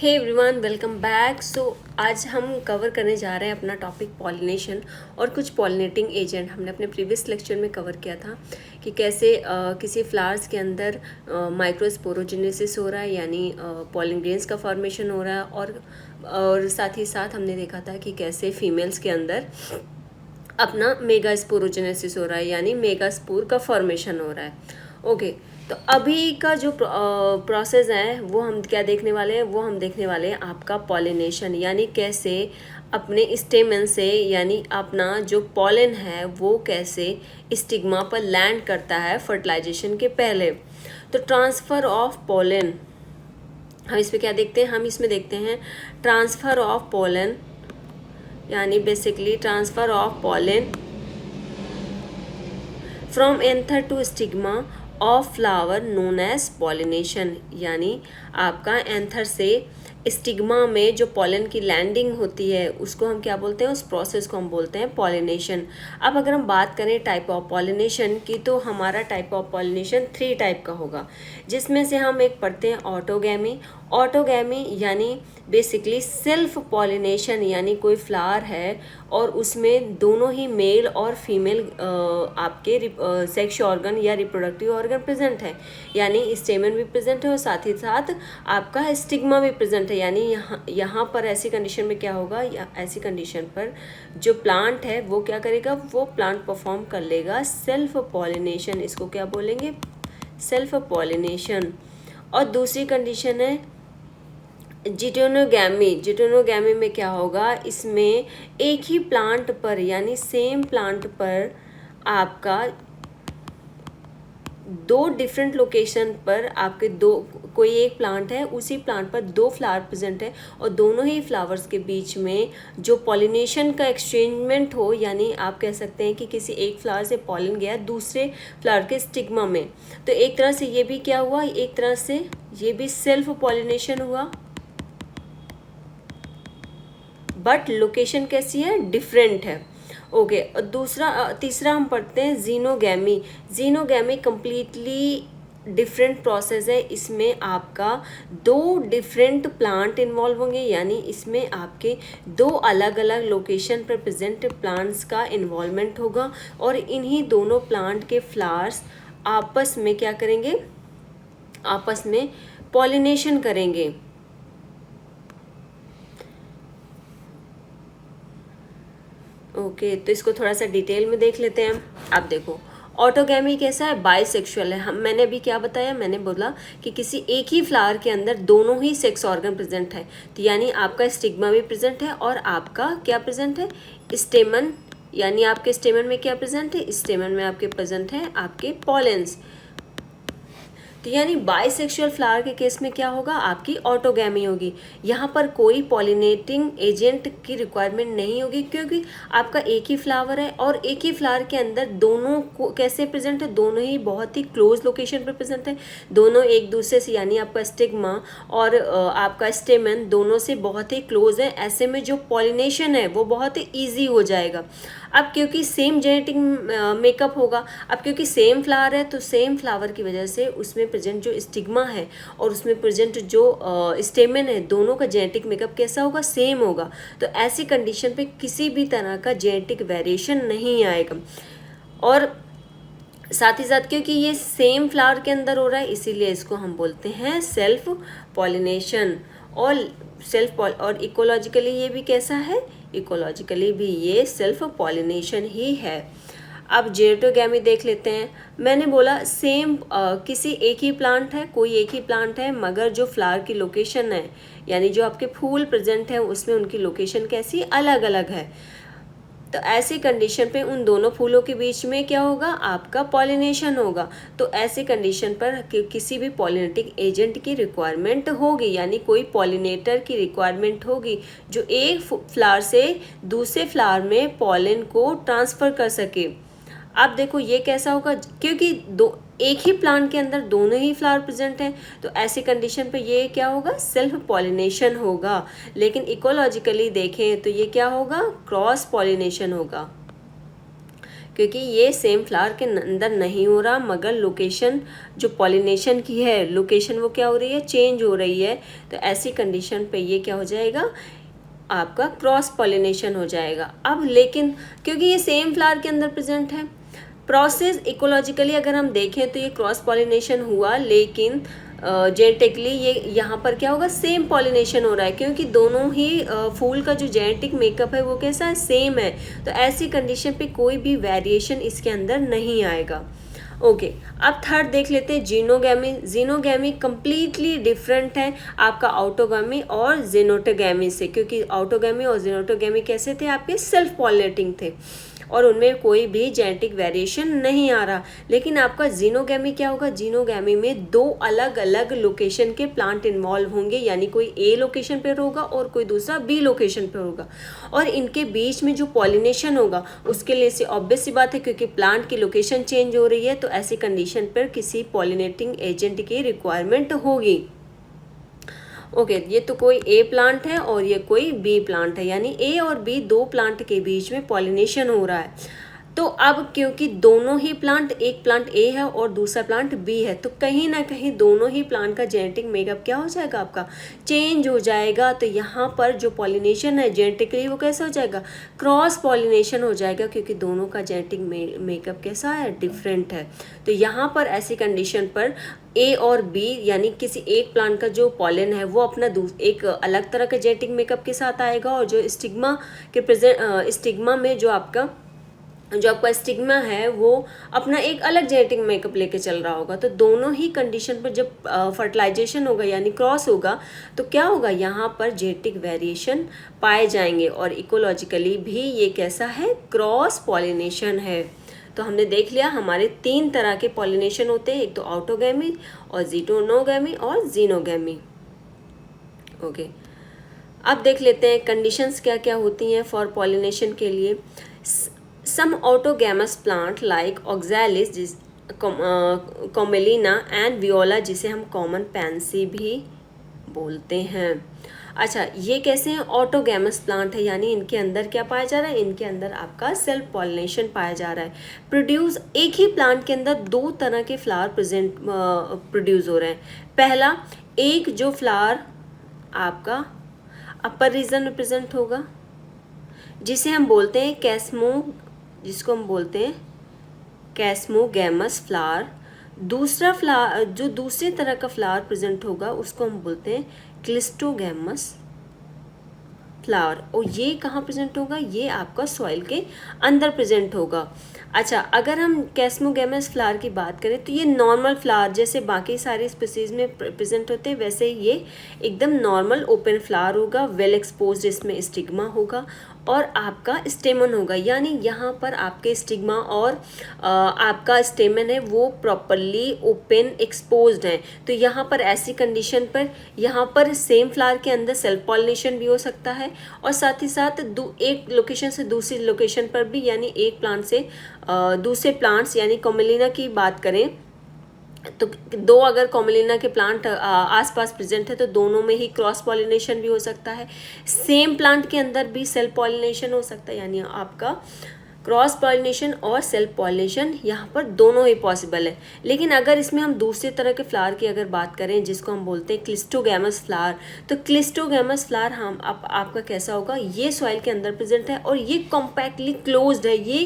हे everyone, welcome back. So आज हम cover करने जा रहे हैं अपना टॉपिक पॉलिनेशन और कुछ पॉलिनेटिंग एजेंट। हमने अपने प्रीवियस लेक्चर में कवर किया था कि कैसे किसी फ्लावर्स के अंदर माइक्रोस्पोरोजेनेसिस हो रहा है, यानी पॉलिन ग्रेन्स का फॉर्मेशन हो रहा है, और साथ ही साथ हमने देखा था कि कैसे फीमेल्स के अंदर अपना मेगास्पोरोजेनेसिस हो रहा है, यानी मेगास्पोर का फॉर्मेशन हो रहा है। ओके, तो अभी का जो प्रोसेस है वो हम क्या देखने वाले हैं, वो हम देखने वाले हैं आपका पॉलिनेशन, यानी कैसे अपने स्टेमन से, यानी अपना जो पॉलन है वो कैसे स्टिग्मा पर लैंड करता है फर्टिलाइजेशन के पहले। तो ट्रांसफ़र ऑफ पॉलन, हम इसमें क्या देखते हैं, हम इसमें देखते हैं ट्रांसफ़र ऑफ पॉलन, यानी basically transfer of pollen from anther to stigma of flower known as pollination, यानी आपका एंथर से स्टिग्मा में जो पॉलन की लैंडिंग होती है उसको हम क्या बोलते हैं, उस प्रोसेस को हम बोलते हैं पॉलिनेशन। अब अगर हम बात करें टाइप ऑफ पॉलिनेशन की, तो हमारा टाइप ऑफ पॉलिनेशन 3 टाइप का होगा, जिसमें से हम एक पढ़ते हैं ऑटोगैमी। ऑटोगैमी यानी बेसिकली सेल्फ पॉलिनेशन, यानी कोई फ्लावर है और उसमें दोनों ही मेल और फीमेल आपके सेक्स ऑर्गन या रिप्रोडक्टिव ऑर्गन प्रेजेंट है, यानी स्टेमन भी प्रेजेंट है और साथ ही साथ आपका स्टिग्मा भी प्रेजेंट है। यानी यहाँ पर ऐसी कंडीशन में क्या होगा, या ऐसी कंडीशन पर जो प्लांट है वो क्या करेगा, वो प्लांट परफॉर्म कर लेगा सेल्फ पॉलिनेशन। इसको क्या बोलेंगे, सेल्फ पॉलिनेशन। और दूसरी कंडीशन है जिटोनोगैमी। जिटोनोगैमी में क्या होगा, इसमें एक ही प्लांट पर, यानी सेम प्लांट पर आपका दो डिफरेंट लोकेशन पर आपके कोई एक प्लांट है, उसी प्लांट पर 2 फ्लावर प्रेजेंट है और दोनों ही फ्लावर्स के बीच में जो पॉलिनेशन का एक्सचेंजमेंट हो, यानी आप कह सकते हैं कि किसी एक फ्लावर से पॉलिन गया दूसरे फ्लावर के स्टिग्मा में, तो एक तरह से ये भी क्या हुआ, एक तरह से ये भी सेल्फ पॉलिनेशन हुआ, बट लोकेशन कैसी है, डिफरेंट है। ओके, और तीसरा हम पढ़ते हैं xenogamy. Xenogamy completely different process है। इसमें आपका 2 डिफरेंट प्लांट इन्वॉल्व होंगे, यानी इसमें आपके 2 अलग अलग लोकेशन पर प्रेजेंट प्लांट्स का इन्वॉल्वमेंट होगा और इन्हीं दोनों प्लांट के फ्लावर्स आपस में क्या करेंगे, आपस में पॉलिनेशन करेंगे। ओके, तो इसको थोड़ा सा डिटेल में देख लेते हैं। आप देखो ऑटोगैमी कैसा है, बाइसेक्सुअल है। मैंने अभी क्या बताया, मैंने बोला कि किसी एक ही फ्लावर के अंदर दोनों ही सेक्स ऑर्गन प्रेजेंट है, तो यानी आपका स्टिग्मा भी प्रेजेंट है और आपका क्या प्रेजेंट है, स्टेमन, यानी आपके स्टेमन में क्या प्रेजेंट है, स्टेमन में आपके प्रेजेंट है आपके पॉलेंस। तो यानी बाइसेक्सुअल फ्लावर के केस में क्या होगा, आपकी ऑटोगैमी होगी। यहाँ पर कोई पॉलिनेटिंग एजेंट की रिक्वायरमेंट नहीं होगी, क्योंकि आपका एक ही फ्लावर है और एक ही फ्लावर के अंदर दोनों को कैसे प्रेजेंट है, दोनों ही बहुत ही क्लोज लोकेशन पर प्रेजेंट है, दोनों एक दूसरे से, यानी आपका स्टिग्मा और आपका स्टेमन दोनों से बहुत ही क्लोज है। ऐसे में जो पॉलिनेशन है वो बहुत ही ईजी हो जाएगा। अब क्योंकि सेम जेनेटिक मेकअप होगा, अब क्योंकि सेम फ्लावर है तो सेम फ्लावर की वजह से उसमें प्रेजेंट जो स्टिग्मा है और उसमें प्रेजेंट जो स्टेमन है, दोनों का जेनेटिक मेकअप कैसा होगा, सेम होगा। तो ऐसी कंडीशन पे किसी भी तरह का जेनेटिक वेरिएशन नहीं आएगा। और साथ ही साथ क्योंकि ये सेम फ्लावर के अंदर हो रहा है, इसीलिए इसको हम बोलते हैं सेल्फ पॉलिनेशन। और इकोलॉजिकली ये भी कैसा है, इकोलॉजिकली भी ये सेल्फ पॉलिनेशन ही है। अब जेनेटोगैमी देख लेते हैं। मैंने बोला सेम किसी एक ही प्लांट है, कोई एक ही प्लांट है, मगर जो फ्लावर की लोकेशन है, यानी जो आपके फूल प्रेजेंट हैं उसमें उनकी लोकेशन कैसी अलग अलग है। तो ऐसी कंडीशन पे उन दोनों फूलों के बीच में क्या होगा, आपका पॉलिनेशन होगा। तो ऐसी कंडीशन पर किसी भी पॉलिनेटिंग एजेंट की रिक्वायरमेंट होगी, यानी कोई पॉलिनेटर की रिक्वायरमेंट होगी जो एक फ्लावर से दूसरे फ्लावर में पॉलन को ट्रांसफ़र कर सके। अब देखो ये कैसा होगा, क्योंकि एक ही प्लांट के अंदर दोनों ही फ्लावर प्रेजेंट हैं, तो ऐसी कंडीशन पे ये क्या होगा, सेल्फ पॉलिनेशन होगा। लेकिन इकोलॉजिकली देखें तो ये क्या होगा, क्रॉस पॉलिनेशन होगा। क्योंकि ये सेम फ्लावर के अंदर नहीं हो रहा, मगर लोकेशन जो पॉलिनेशन की है लोकेशन वो क्या हो रही है, चेंज हो रही है। तो ऐसी कंडीशन पे ये क्या हो जाएगा, आपका क्रॉस पॉलिनेशन हो जाएगा। अब लेकिन क्योंकि ये सेम फ्लावर के अंदर प्रेजेंट है, प्रोसेस इकोलॉजिकली अगर हम देखें तो ये क्रॉस पॉलिनेशन हुआ, लेकिन जेनेटिकली ये यहाँ पर क्या होगा, सेम पॉलिनेशन हो रहा है, क्योंकि दोनों ही फूल का जो जेनेटिक मेकअप है वो कैसा है, सेम है। तो ऐसी कंडीशन पे कोई भी वेरिएशन इसके अंदर नहीं आएगा। ओके, अब थर्ड देख लेते हैं जीनोगैमी। जीनोगैमी कंप्लीटली डिफरेंट है आपका ऑटोगैमी और जीनोटोगैमी से, क्योंकि ऑटोगैमी और जीनोटोगैमी कैसे थे, आपके सेल्फ पॉलिनेटिंग थे और उनमें कोई भी जेनेटिक वेरिएशन नहीं आ रहा। लेकिन आपका जीनोगैमी क्या होगा, जीनोगैमी में दो अलग अलग लोकेशन के प्लांट इन्वॉल्व होंगे, यानी कोई ए लोकेशन पर होगा और कोई दूसरा बी लोकेशन पर होगा, और इनके बीच में जो पॉलिनेशन होगा उसके लिए से ऑब्वियस सी बात है, क्योंकि प्लांट की लोकेशन चेंज हो रही है, तो ऐसी कंडीशन पर किसी पॉलिनेटिंग एजेंट की रिक्वायरमेंट होगी। ओके, ये तो कोई ए प्लांट है और ये कोई बी प्लांट है, यानी ए और बी दो प्लांट के बीच में पॉलिनेशन हो रहा है। तो अब क्योंकि दोनों ही प्लांट, एक प्लांट ए है और दूसरा प्लांट बी है, तो कहीं ना कहीं दोनों ही प्लांट का जेनेटिक मेकअप क्या हो जाएगा, आपका चेंज हो जाएगा। तो यहाँ पर जो पॉलिनेशन है जेनेटिकली वो कैसा हो जाएगा, क्रॉस पॉलिनेशन हो जाएगा, क्योंकि दोनों का जेनेटिक मेकअप कैसा है, डिफरेंट है। तो यहाँ पर ऐसी कंडीशन पर ए और बी यानी किसी एक प्लांट का जो पॉलन है वो अपना एक अलग तरह के जेनेटिक मेकअप के साथ आएगा, और जो स्टिग्मा के स्टिग्मा में जो आपका स्टिग्मा है वो अपना एक अलग जेनेटिक मेकअप लेके चल रहा होगा। तो दोनों ही कंडीशन पर जब फर्टिलाइजेशन होगा यानी क्रॉस होगा, तो क्या होगा, यहाँ पर जेनेटिक वेरिएशन पाए जाएंगे, और इकोलॉजिकली भी ये कैसा है, क्रॉस पॉलिनेशन है। तो हमने देख लिया हमारे तीन तरह के पॉलिनेशन होते हैं, एक तो ऑटोगैमी और जीनोगैमी और जीनोगैमी। ओके, अब देख लेते हैं कंडीशंस क्या क्या होती हैं फॉर पॉलिनेशन के लिए। Some autogamous plant like oxalis, commelina and viola, जिसे हम कॉमन पैंसी भी बोलते हैं। अच्छा, ये कैसे हैं, ऑटोगैमस प्लांट है, यानी इनके अंदर क्या पाया जा रहा है, इनके अंदर आपका सेल्फ पॉलिनेशन पाया जा रहा है। प्रोड्यूस, एक ही प्लांट के अंदर दो तरह के फ्लावर प्रोड्यूस हो रहे हैं। पहला, एक जो फ्लावर आपका अपर रीजन में प्रेजेंट होगा, जिसे हम बोलते हैं जिसको हम बोलते हैं कैस्मोगैमस फ्लावर। दूसरा फ्लावर, जो दूसरे तरह का फ्लावर प्रेजेंट होगा, उसको हम बोलते हैं क्लिस्टोगैमस फ्लावर, और ये कहाँ प्रेजेंट होगा, ये आपका सॉइल के अंदर प्रेजेंट होगा। अच्छा, अगर हम कैस्मोगैमस फ्लावर की बात करें तो ये नॉर्मल फ्लावर जैसे बाकी सारी स्पीसीज में प्रेजेंट होते हैं, वैसे ही ये एकदम नॉर्मल ओपन फ्लावर होगा, वेल एक्सपोज्ड, इसमें स्टिग्मा होगा और आपका स्टेमन होगा, यानी यहाँ पर आपके स्टिग्मा और आपका स्टेमन है वो प्रॉपरली ओपन एक्सपोज्ड है। तो यहाँ पर ऐसी कंडीशन पर यहाँ पर सेम फ्लावर के अंदर सेल्फ पॉलिनेशन भी हो सकता है, और साथ ही साथ एक लोकेशन से दूसरी लोकेशन पर भी, यानी एक प्लांट से दूसरे प्लांट्स, यानी कॉमेलिना की बात करें तो दो अगर कॉमेलिना के प्लांट आसपास प्रेजेंट है तो दोनों में ही क्रॉस पॉलिनेशन भी हो सकता है। सेम प्लांट के अंदर भी सेल्फ पॉलिनेशन हो सकता है, यानी आपका क्रॉस पॉलिनेशन और सेल्फ पॉलिनेशन यहाँ पर दोनों ही पॉसिबल है। लेकिन अगर इसमें हम दूसरे तरह के फ्लावर की अगर बात करें, जिसको हम बोलते हैं क्लिस्टोगैमस फ्लावर, तो क्लिस्टोगैमस फ्लावर आपका कैसा होगा, ये सॉइल के अंदर प्रेजेंट है और ये कॉम्पैक्टली क्लोज्ड है, ये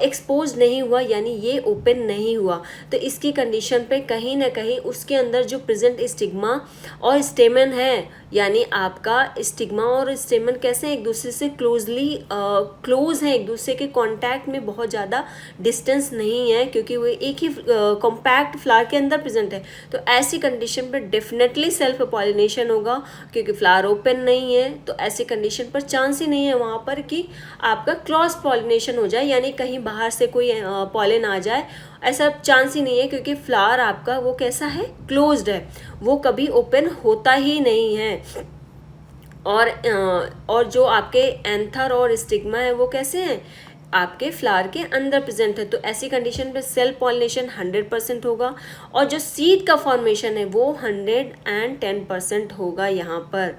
एक्सपोज नहीं हुआ, यानी ये ओपन नहीं हुआ। तो इसकी कंडीशन पे कहीं ना कहीं उसके अंदर जो प्रेजेंट स्टिग्मा और स्टेमन है, यानी आपका स्टिग्मा और स्टेमन कैसे हैं, एक दूसरे से क्लोज हैं, एक दूसरे के कांटेक्ट में बहुत ज़्यादा डिस्टेंस नहीं है, क्योंकि वो एक ही कॉम्पैक्ट फ्लावर के अंदर प्रेजेंट है। तो ऐसी कंडीशन पर डेफिनेटली सेल्फ पॉलिनेशन होगा, क्योंकि फ्लावर ओपन नहीं है, तो ऐसी कंडीशन पर चांस ही नहीं है वहाँ पर कि आपका क्रॉस पॉलिनेशन हो जाए, यानी कहीं बाहर से कोई पॉलन आ जाए, ऐसा चांस ही नहीं है, क्योंकि फ्लावर आपका वो कैसा है, क्लोज्ड है, वो कभी ओपन होता ही नहीं है। और जो आपके एंथर और स्टिग्मा है वो कैसे हैं, आपके फ्लावर के अंदर प्रेजेंट है। तो ऐसी कंडीशन पे सेल्फ पॉलिनेशन 100% होगा, और जो सीड का फॉर्मेशन है वो 110% होगा यहाँ पर।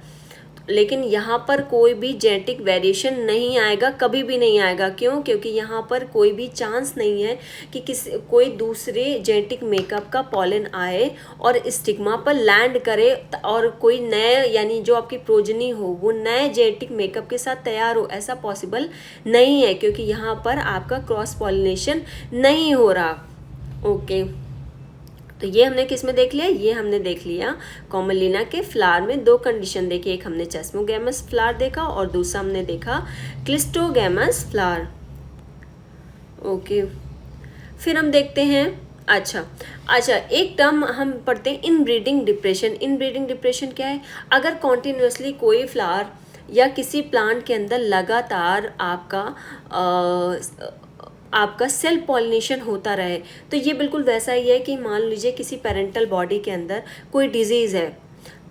लेकिन यहाँ पर कोई भी जेनेटिक वेरिएशन नहीं आएगा, कभी भी नहीं आएगा। क्यों? क्योंकि यहाँ पर कोई भी चांस नहीं है कि कोई दूसरे जेनेटिक मेकअप का पॉलन आए और स्टिग्मा पर लैंड करे और कोई नए यानी जो आपकी प्रोजनी हो वो नए जेनेटिक मेकअप के साथ तैयार हो, ऐसा पॉसिबल नहीं है क्योंकि यहाँ पर आपका क्रॉस पॉलिनेशन नहीं हो रहा। ओके, तो ये हमने किस में देख लिया? ये हमने देख लिया कॉमलिना के फ्लावर में दो कंडीशन देखी, एक हमने चेस्मोगैमस फ्लावर देखा और दूसरा हमने देखा क्लिस्टोगैमस फ्लावर। ओके, फिर हम देखते हैं अच्छा एक टर्म हम पढ़ते हैं इनब्रीडिंग डिप्रेशन। इनब्रीडिंग डिप्रेशन क्या है? अगर कॉन्टिन्यूसली कोई फ्लावर या किसी प्लांट के अंदर लगातार आपका सेल्फ पॉलिनेशन होता रहे, तो ये बिल्कुल वैसा ही है कि मान लीजिए किसी पेरेंटल बॉडी के अंदर कोई डिजीज़ है,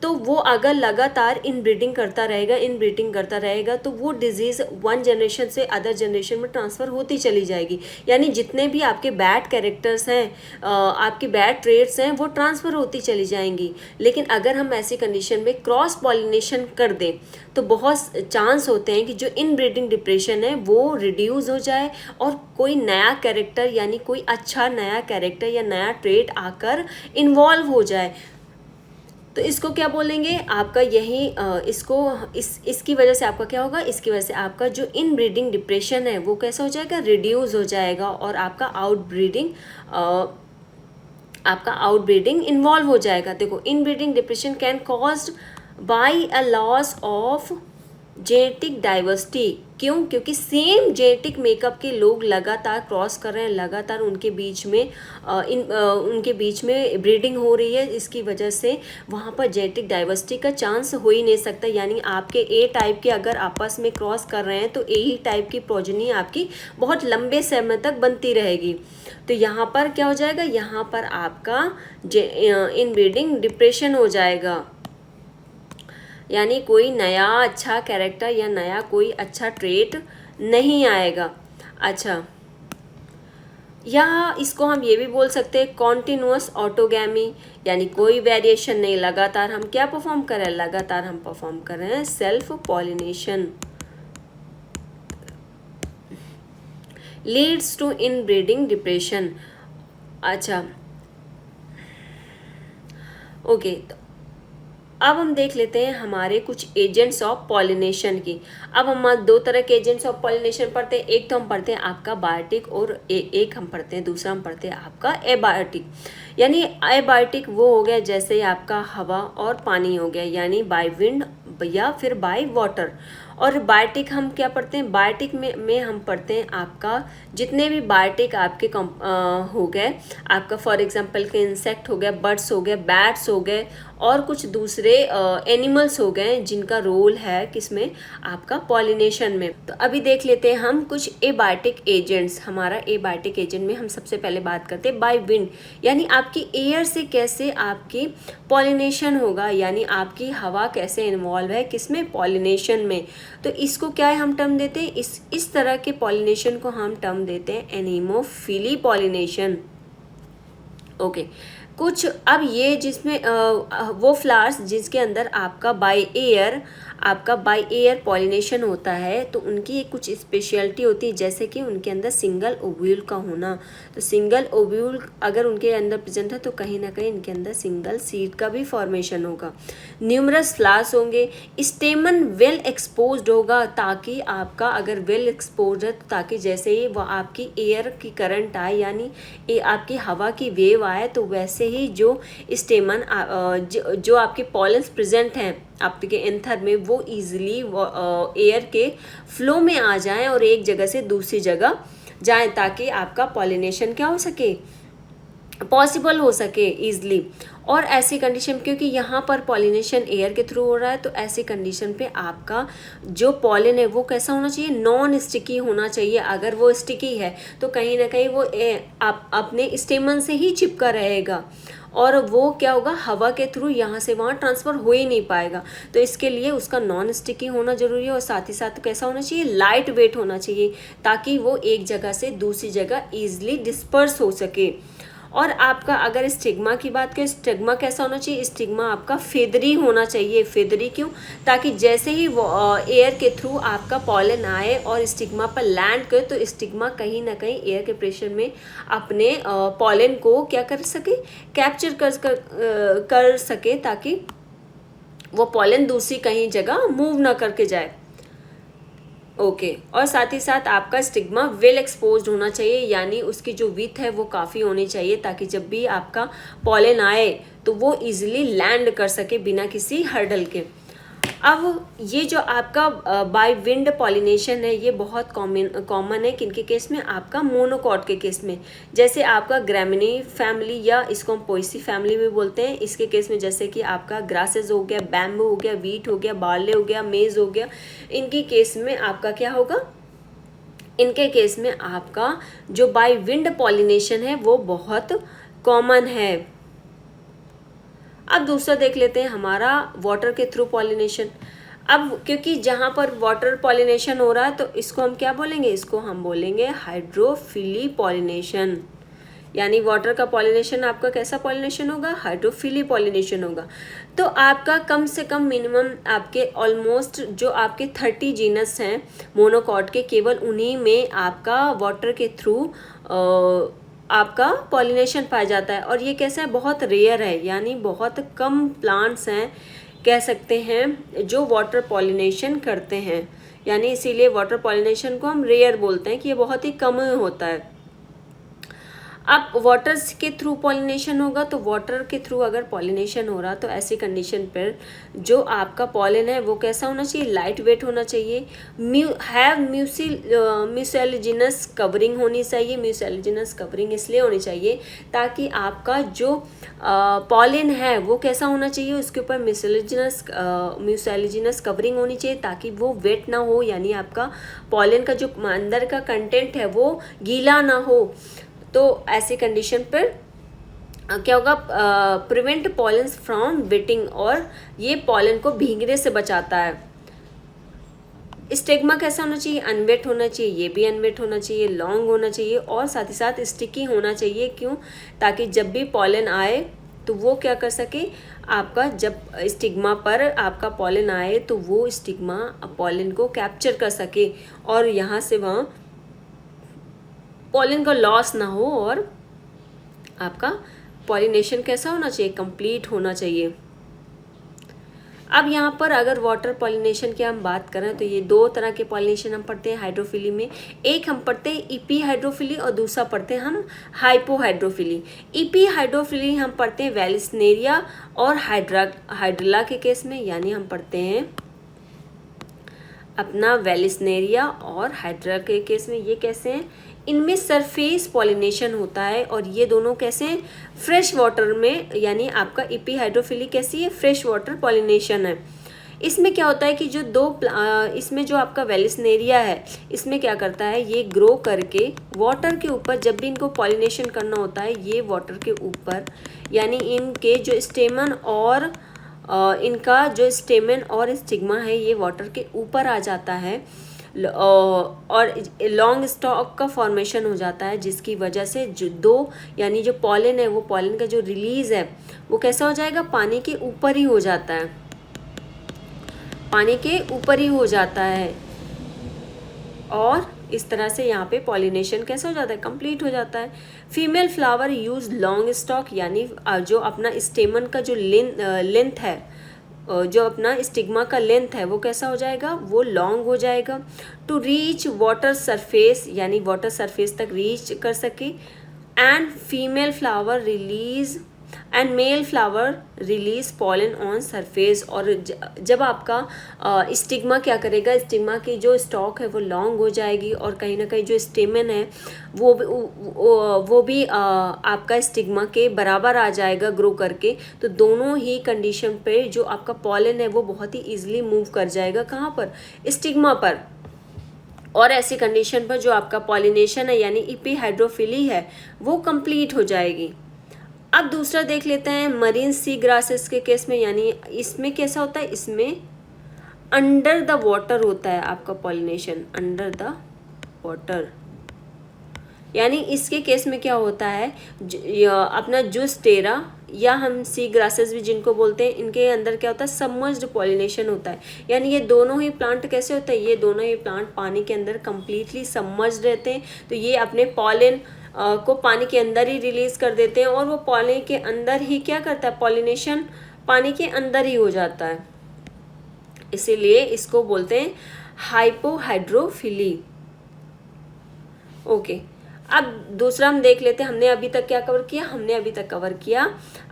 तो वो अगर लगातार इनब्रीडिंग करता रहेगा तो वो डिजीज़ वन जनरेशन से अदर जनरेशन में ट्रांसफ़र होती चली जाएगी। यानी जितने भी आपके बैड कैरेक्टर्स हैं, आपकी बैड ट्रेट्स हैं, वो ट्रांसफ़र होती चली जाएंगी। लेकिन अगर हम ऐसी कंडीशन में क्रॉस पॉलिनेशन कर दें तो बहुत चांस होते हैं कि जो इनब्रीडिंग डिप्रेशन है वो रिड्यूस हो जाए और कोई नया कैरेक्टर यानी कोई अच्छा नया कैरेक्टर या नया ट्रेट आकर इन्वॉल्व हो जाए। तो इसको क्या बोलेंगे? आपका यही इसकी वजह से आपका क्या होगा? इसकी वजह से आपका जो इनब्रीडिंग डिप्रेशन है वो कैसा हो जाएगा? रिड्यूस हो जाएगा और आपका आउटब्रीडिंग इन्वॉल्व हो जाएगा। देखो, inbreeding depression can caused by a loss of genetic diversity. क्यों? क्योंकि सेम जेनेटिक मेकअप के लोग लगातार क्रॉस कर रहे हैं, लगातार उनके बीच में ब्रीडिंग हो रही है। इसकी वजह से वहाँ पर जेनेटिक डाइवर्सिटी का चांस हो ही नहीं सकता। यानी आपके ए टाइप के अगर आपस में क्रॉस कर रहे हैं तो ए ही टाइप की प्रोजनी आपकी बहुत लंबे समय तक बनती रहेगी। तो यहाँ पर क्या हो जाएगा? यहाँ पर आपका इनब्रीडिंग डिप्रेशन हो जाएगा, यानी कोई नया अच्छा कैरेक्टर या नया कोई अच्छा ट्रेट नहीं आएगा। अच्छा, या इसको हम ये भी बोल सकते हैं कॉन्टिन्यूअस ऑटोगैमी, यानी कोई वेरिएशन नहीं, लगातार हम क्या परफॉर्म कर रहे हैं? लगातार हम परफॉर्म कर रहे हैं self pollination, leads to inbreeding depression. अच्छा, ओके, तो अब हम देख लेते हैं हमारे कुछ एजेंट्स ऑफ पॉलिनेशन की। अब हम दो तरह के एजेंट्स ऑफ पॉलिनेशन पढ़ते हैं। एक तो हम पढ़ते हैं आपका बायोटिक और एक हम पढ़ते हैं, दूसरा हम पढ़ते हैं आपका एबायोटिक। यानी एबायोटिक वो हो गया जैसे आपका हवा और पानी हो गया, यानी बाय विंड या फिर बाय वाटर। और बायोटिक हम क्या पढ़ते हैं? बायोटिक में हम पढ़ते हैं आपका जितने भी बायोटिक आपके हो गए, आपका फॉर एग्जांपल के इंसेक्ट हो गया, बर्ड्स हो गए, बैट्स हो गए और कुछ दूसरे एनिमल्स हो गए जिनका रोल है किसमें? आपका पॉलिनेशन में। तो अभी देख लेते हैं हम कुछ एबायोटिक एजेंट्स। हमारा एबायोटिक एजेंट में हम सबसे पहले बात करते हैं बाय विंड, यानी आपकी एयर से कैसे आपकी पॉलिनेशन होगा, यानी आपकी हवा कैसे इन्वॉल्व है किसमें? पॉलिनेशन में। तो इसको क्या है हम टर्म देते हैं? इस तरह के पॉलिनेशन को हम टर्म देते हैं एनीमोफिली पॉलिनेशन। ओके, कुछ अब ये जिसमें वो फ्लावर्स जिसके अंदर आपका बाय एयर पॉलिनेशन होता है, तो उनकी एक कुछ स्पेशलिटी होती है, जैसे कि उनके अंदर सिंगल ओव्यूल का होना। तो सिंगल ओव्यूल अगर उनके अंदर प्रेजेंट है तो कहीं ना कहीं इनके अंदर सिंगल सीड का भी फॉर्मेशन होगा। न्यूमरस फ्लावर्स होंगे, स्टेमन वेल एक्सपोज्ड होगा, ताकि आपका अगर वेल एक्सपोज्ड है तो ताकि जैसे ही वह आपकी एयर की करंट आए यानी आपकी हवा की वेव आए, तो वैसे ही जो स्टेमन जो आपके पॉलन्स प्रेजेंट हैं आपके एंथर में, वो इजीली एयर के फ्लो में आ जाएं और एक जगह से दूसरी जगह जाएं, ताकि आपका पॉलिनेशन क्या हो सके? पॉसिबल हो सके ईजिली। और ऐसी कंडीशन, क्योंकि यहाँ पर पॉलिनेशन एयर के थ्रू हो रहा है, तो ऐसी कंडीशन पे आपका जो पॉलिन है वो कैसा होना चाहिए? नॉन स्टिकी होना चाहिए। अगर वो स्टिकी है तो कहीं ना कहीं वो आप अपने स्टेमन से ही चिपका रहेगा और वो क्या होगा? हवा के थ्रू यहाँ से वहाँ ट्रांसफ़र हो ही नहीं पाएगा। तो इसके लिए उसका नॉन स्टिकी होना ज़रूरी है और साथ ही साथ कैसा होना चाहिए? लाइट वेट होना चाहिए, ताकि वो एक जगह से दूसरी जगह ईजिली डिस्पर्स हो सके। और आपका अगर स्टिग्मा की बात करें, स्टिग्मा कैसा होना चाहिए, स्टिग्मा आपका फेदरी होना चाहिए। फेदरी क्यों, ताकि जैसे ही वो एयर के थ्रू आपका पॉलन आए और स्टिग्मा पर लैंड करे तो स्टिग्मा कहीं ना कहीं एयर के प्रेशर में अपने पॉलन को क्या कर सके, कैप्चर कर सके, ताकि वो पॉलन दूसरी कहीं जगह मूव ना करके जाए। ओके और साथ ही साथ आपका स्टिग्मा वेल एक्सपोज्ड होना चाहिए, यानी उसकी जो विथ है वो काफ़ी होनी चाहिए, ताकि जब भी आपका पॉलन आए तो वो इजीली लैंड कर सके बिना किसी हर्डल के। अब ये जो आपका बाय विंड पॉलिनेशन है ये बहुत कॉमन है किनके केस में, आपका मोनोकॉट के केस में। जैसे आपका ग्रैमिनी फैमिली या इसको हम पोएसी फैमिली भी बोलते हैं, इसके केस में जैसे कि आपका ग्रासेस हो गया, बैम्बू हो गया, वीट हो गया, बार्ले हो गया, मेज हो गया, इनके केस में आपका क्या होगा, इनके केस में आपका जो बाय विंड पॉलिनेशन है वो बहुत कॉमन है। अब दूसरा देख लेते हैं हमारा वाटर के थ्रू पॉलिनेशन। अब क्योंकि जहाँ पर वाटर पॉलिनेशन हो रहा है तो इसको हम क्या बोलेंगे, इसको हम बोलेंगे हाइड्रोफिली पॉलिनेशन। यानी वाटर का पॉलिनेशन आपका कैसा पॉलिनेशन होगा, हाइड्रोफिली पॉलिनेशन होगा। तो आपका कम से कम मिनिमम आपके ऑलमोस्ट जो आपके 30 जीनस हैं मोनोकॉट के, केवल उन्हीं में आपका वाटर के थ्रू आपका पॉलिनेशन पाया जाता है। और ये कैसा है, बहुत रेयर है, यानी बहुत कम प्लांट्स हैं कह सकते हैं जो वाटर पॉलिनेशन करते हैं, यानी इसीलिए वाटर पॉलिनेशन को हम रेयर बोलते हैं कि ये बहुत ही कम होता है। अब वाटर्स के थ्रू पॉलिनेशन होगा, तो वाटर के थ्रू अगर पॉलिनेशन हो रहा तो ऐसी कंडीशन पर जो आपका पॉलन है वो कैसा होना चाहिए, लाइट वेट होना चाहिए, हैव म्यूसेलिजिनस कवरिंग होनी चाहिए। म्यूसेलिजिनस कवरिंग इसलिए होनी चाहिए ताकि आपका जो पॉलन है वो कैसा होना चाहिए, उसके ऊपर म्यूसेलिजिनस कवरिंग होनी चाहिए ताकि वो वेट ना हो, यानी आपका पॉलन का जो अंदर का कंटेंट है वो गीला ना हो। तो ऐसी कंडीशन पर क्या होगा, प्रिवेंट पॉलन्स फ्रॉम वेटिंग, और ये पॉलन को भीगने से बचाता है। स्टिग्मा कैसा होना चाहिए, अनवेट होना चाहिए, ये भी अनवेट होना चाहिए, लॉन्ग होना चाहिए और साथ ही साथ स्टिकी होना चाहिए। क्यों, ताकि जब भी पॉलन आए तो वो क्या कर सके, आपका जब स्टिग्मा पर आपका पॉलन आए तो वो स्टिग्मा पॉलन को कैप्चर कर सके और यहाँ से वहाँ पॉलन का लॉस ना हो, और आपका पॉलिनेशन कैसा होना चाहिए, कंप्लीट होना चाहिए। अब यहाँ पर अगर वाटर पॉलिनेशन की हम बात करें तो ये दो तरह के पॉलिनेशन हम पढ़ते हैं हाइड्रोफिली में। एक हम पढ़ते हैं ईपी हाइड्रोफिली और दूसरा पढ़ते हैं हम हाइपोहाइड्रोफिली। ईपी हाइड्रोफिली हम पढ़ते हैं वेलिस्नेरिया और हाइड्रला के केस में, यानी हम पढ़ते हैं अपना वेलिस्नेरिया और हाइड्रा के केस में। ये कैसे हैं, इनमें सरफेस पॉलिनेशन होता है और ये दोनों कैसे हैं, फ्रेश वाटर में, यानी आपका ईपी हाइड्रोफिली कैसी है, फ्रेश वाटर पॉलिनेशन है। इसमें क्या होता है कि जो इसमें जो आपका वेलिस्नेरिया है इसमें क्या करता है, ये ग्रो करके वाटर के ऊपर, जब भी इनको पॉलिनेशन करना होता है ये वाटर के ऊपर, यानी इनके जो स्टेमन और इनका जो स्टेमन और स्टिग्मा है ये वाटर के ऊपर आ जाता है और लॉन्ग स्टॉक का फॉर्मेशन हो जाता है, जिसकी वजह से जो यानी जो पॉलन है वो पॉलन का जो रिलीज़ है वो कैसा हो जाएगा, पानी के ऊपर ही हो जाता है, पानी के ऊपर ही हो जाता है। और इस तरह से यहाँ पे पॉलिनेशन कैसा हो जाता है, कंप्लीट हो जाता है। Female flower use long stock, यानी जो अपना स्टेमन का जो लेंथ है, जो अपना स्टिग्मा का लेंथ है वो कैसा हो जाएगा, वो लॉन्ग हो जाएगा। टू रीच वाटर सरफेस, यानी वाटर सरफेस तक रीच कर सके। And female flower release and male flower release pollen on surface. और जब आपका स्टिग्मा क्या करेगा, स्टिग्मा की जो स्टॉक है वो लॉन्ग हो जाएगी और कहीं ना कहीं जो स्टेमन है वो भी आपका स्टिग्मा के बराबर आ जाएगा ग्रो करके। तो दोनों ही कंडीशन पे जो आपका पॉलन है वो बहुत ही ईजिली मूव कर जाएगा, कहाँ पर, स्टिग्मा पर। और ऐसी कंडीशन पर जो आपका पॉलिनेशन है यानी ईपी हाइड्रोफिली है वो कंप्लीट हो जाएगी। अब दूसरा देख लेते हैं मरीन सी ग्रासेस के केस में, यानी इसमें कैसा होता है, इसमें अंडर द वाटर होता है आपका पॉलिनेशन, अंडर द वाटर। यानी इसके केस में क्या होता है, अपना जूस्टेरा या हम सी ग्रासेस भी जिनको बोलते हैं, इनके अंदर क्या होता है, सबमर्ज्ड पॉलिनेशन होता है। यानी ये दोनों ही प्लांट कैसे होता है, ये दोनों ही प्लांट पानी के अंदर कंप्लीटली सबमर्ज्ड रहते हैं। तो ये अपने पॉलन को पानी के अंदर ही रिलीज कर देते हैं और वो पानी के अंदर ही क्या करता है, पॉलिनेशन पानी के अंदर ही हो जाता है। इसीलिए इसको बोलते हैं हाइपोहाइड्रोफिली। ओके, अब दूसरा हम देख लेते हैं। हमने अभी तक क्या कवर किया, हमने अभी तक कवर किया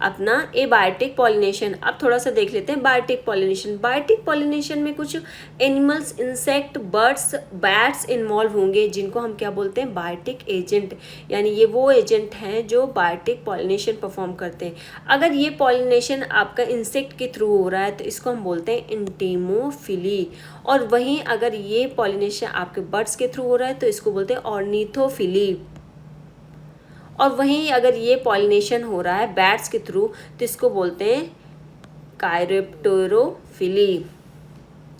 अपना एबायोटिक पॉलिनेशन। अब थोड़ा सा देख लेते हैं बायोटिक पॉलिनेशन। बायोटिक पॉलिनेशन में कुछ animals, insect, birds, bats involve होंगे, जिनको हम क्या बोलते हैं, बायोटिक एजेंट। यानी ये वो एजेंट हैं जो बायोटिक पॉलिनेशन परफॉर्म करते हैं। अगर ये पॉलिनेशन आपका इंसेक्ट के थ्रू हो रहा है तो इसको हम बोलते हैं एंटीमोफिली, और वहीं अगर ये पॉलिनेशन आपके बर्ड्स के थ्रू हो रहा है तो इसको बोलते हैं ऑर्निथोफिली, और वहीं अगर ये पॉलिनेशन हो रहा है बैट्स के थ्रू तो इसको बोलते हैं कायरोप्टेरोफिली।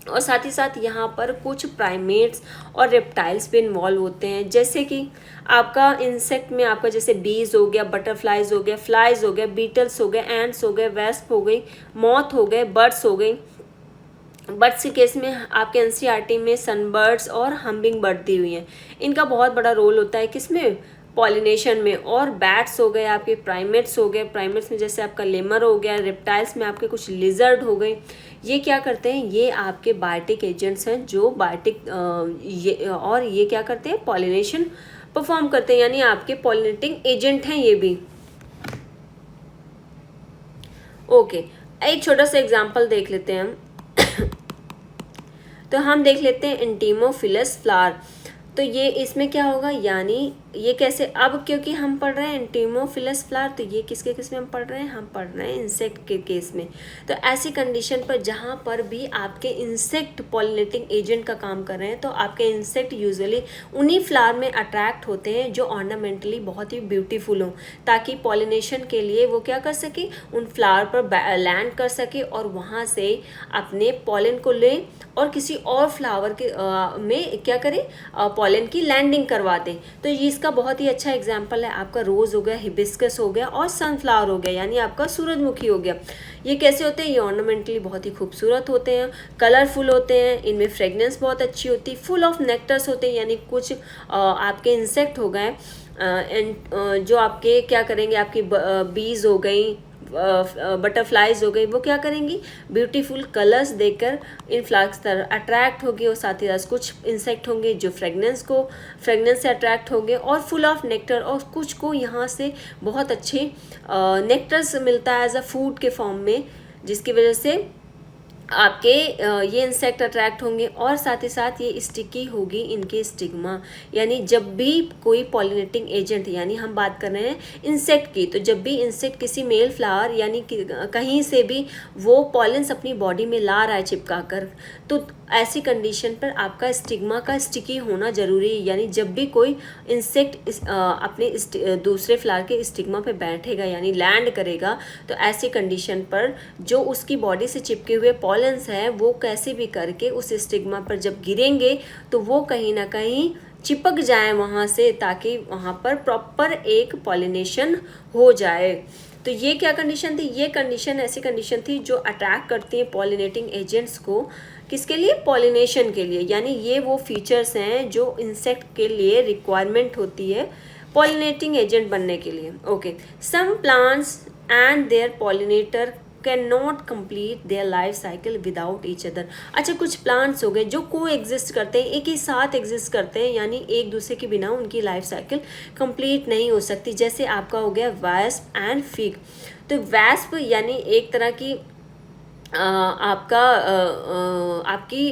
और साथ ही साथ यहाँ पर कुछ प्राइमेट्स और रेप्टाइल्स भी इन्वॉल्व होते हैं, जैसे कि आपका इंसेक्ट में आपका जैसे बीज हो गया, बटरफ्लाइज हो गया, फ्लाइज हो गया, बीटल्स हो गए, एंड्स हो गए, वेस्प हो गई, मॉथ हो गए, बर्ड्स हो गई। बर्ड्स के केस में आपके एनसीईआरटी में सनबर्ड्स और हम्बिंग बर्ड दी हुई हैं। इनका बहुत बड़ा रोल होता है किसमें, पॉलिनेशन में। और बैट्स हो गए आपके, प्राइमेट्स हो गए, प्राइमेट्स में जैसे आपका लेमर हो गया, रेप्टाइल्स में आपके कुछ लिजर्ड हो गए। ये क्या करते हैं, ये आपके बायोटिक एजेंट्स हैं जो बायोटिक और ये क्या करते हैं, पॉलिनेशन परफॉर्म करते हैं, यानी आपके पॉलिनेटिंग एजेंट हैं ये भी। ओके, एक छोटा सा एग्जाम्पल देख लेते हैं हम। तो हम देख लेते हैं एंटीमोफिलस फ्लावर। तो ये इसमें क्या होगा, यानी ये कैसे, अब क्योंकि हम पढ़ रहे हैं एंटीमोफिलस फ्लावर, तो ये किसके केस में हम पढ़ रहे हैं, हम पढ़ रहे हैं इंसेक्ट के केस में। तो ऐसी कंडीशन पर जहाँ पर भी आपके इंसेक्ट पॉलिनेटिंग एजेंट का काम कर रहे हैं, तो आपके इंसेक्ट यूजुअली उन्हीं फ्लावर में अट्रैक्ट होते हैं जो ऑर्नामेंटली बहुत ही ब्यूटीफुल हों, ताकि पॉलिनेशन के लिए वो क्या कर सके, उन फ्लावर पर लैंड कर सके और वहाँ से अपने पॉलन को ले और किसी और फ्लावर के में क्या करें, पॉलन की लैंडिंग करवा दें। तो ये इसका बहुत ही अच्छा एग्जाम्पल है आपका रोज़ हो गया, हिबिस्कस हो गया और सनफ्लावर हो गया, यानी आपका सूरजमुखी हो गया। ये कैसे होते हैं, ये ऑर्नामेंटली बहुत ही खूबसूरत होते हैं, कलरफुल होते हैं, इनमें फ्रेगनेंस बहुत अच्छी होती है, फुल ऑफ नेक्टर्स होते हैं। यानी कुछ आपके इंसेक्ट हो गए जो आपके क्या करेंगे, आपकी बीज हो गई, बटरफ्लाइज हो गई, वो क्या करेंगी, ब्यूटीफुल कलर्स देकर इन फ्लावर्स तरफ अट्रैक्ट होगी। और साथ ही साथ कुछ इंसेक्ट होंगे जो फ्रेगनेंस से अट्रैक्ट होंगे और फुल ऑफ नेक्टर, और कुछ को यहाँ से बहुत अच्छे नेक्टर्स मिलता है एज अ फूड के फॉर्म में, जिसकी वजह से आपके ये इंसेक्ट अट्रैक्ट होंगे। और साथ ही साथ ये स्टिकी होगी इनकी स्टिग्मा, यानी जब भी कोई पॉलिनेटिंग एजेंट, यानी हम बात कर रहे हैं इंसेक्ट की, तो जब भी इंसेक्ट किसी मेल फ्लावर यानी कहीं से भी वो पॉलिन्स अपनी बॉडी में ला रहा है चिपका कर, तो ऐसी कंडीशन पर आपका स्टिग्मा का स्टिकी होना जरूरी है। यानी जब भी कोई इंसेक्ट अपने दूसरे फ्लावर के स्टिग्मा पे बैठेगा यानी लैंड करेगा, तो ऐसी कंडीशन पर जो उसकी बॉडी से चिपके हुए पॉलेंस हैं वो कैसे भी करके उस स्टिग्मा पर जब गिरेंगे तो वो कहीं ना कहीं चिपक जाए वहाँ से, ताकि वहाँ पर प्रॉपर एक पॉलिनेशन हो जाए। तो ये क्या कंडीशन थी, ये कंडीशन ऐसी कंडीशन थी जो अट्रैक्ट करती है पॉलिनेटिंग एजेंट्स को, किसके लिए, पॉलिनेशन के लिए। यानी ये वो फीचर्स हैं जो इंसेक्ट के लिए रिक्वायरमेंट होती है पॉलिनेटिंग एजेंट बनने के लिए। Okay, some plants and their pollinator can not complete their life cycle without each other. अच्छा, कुछ प्लांट्स हो गए जो को एग्जिस्ट करते हैं, एक ही साथ एग्जिस्ट करते हैं, यानी एक दूसरे के बिना उनकी लाइफ साइकिल कंप्लीट नहीं हो सकती। जैसे आपका हो गया वैस्प एंड फिग। तो वैस्प यानी एक तरह की आपकी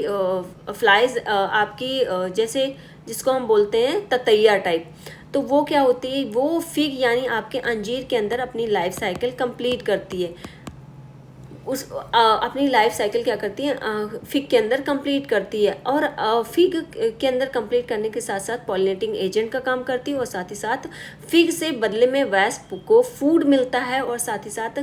फ्लाइज, आपकी जैसे जिसको हम बोलते हैं ततैया टाइप, तो वो क्या होती है, वो फिग यानी आपके अंजीर के अंदर अपनी लाइफ साइकिल कंप्लीट करती है। अपनी लाइफ साइकिल क्या करती है, फिग के अंदर कंप्लीट करती है। और फिग के अंदर कंप्लीट करने के साथ साथ पॉलिनेटिंग एजेंट का काम करती है, और साथ ही साथ फिग से बदले में वैस्प को फूड मिलता है, और साथ ही साथ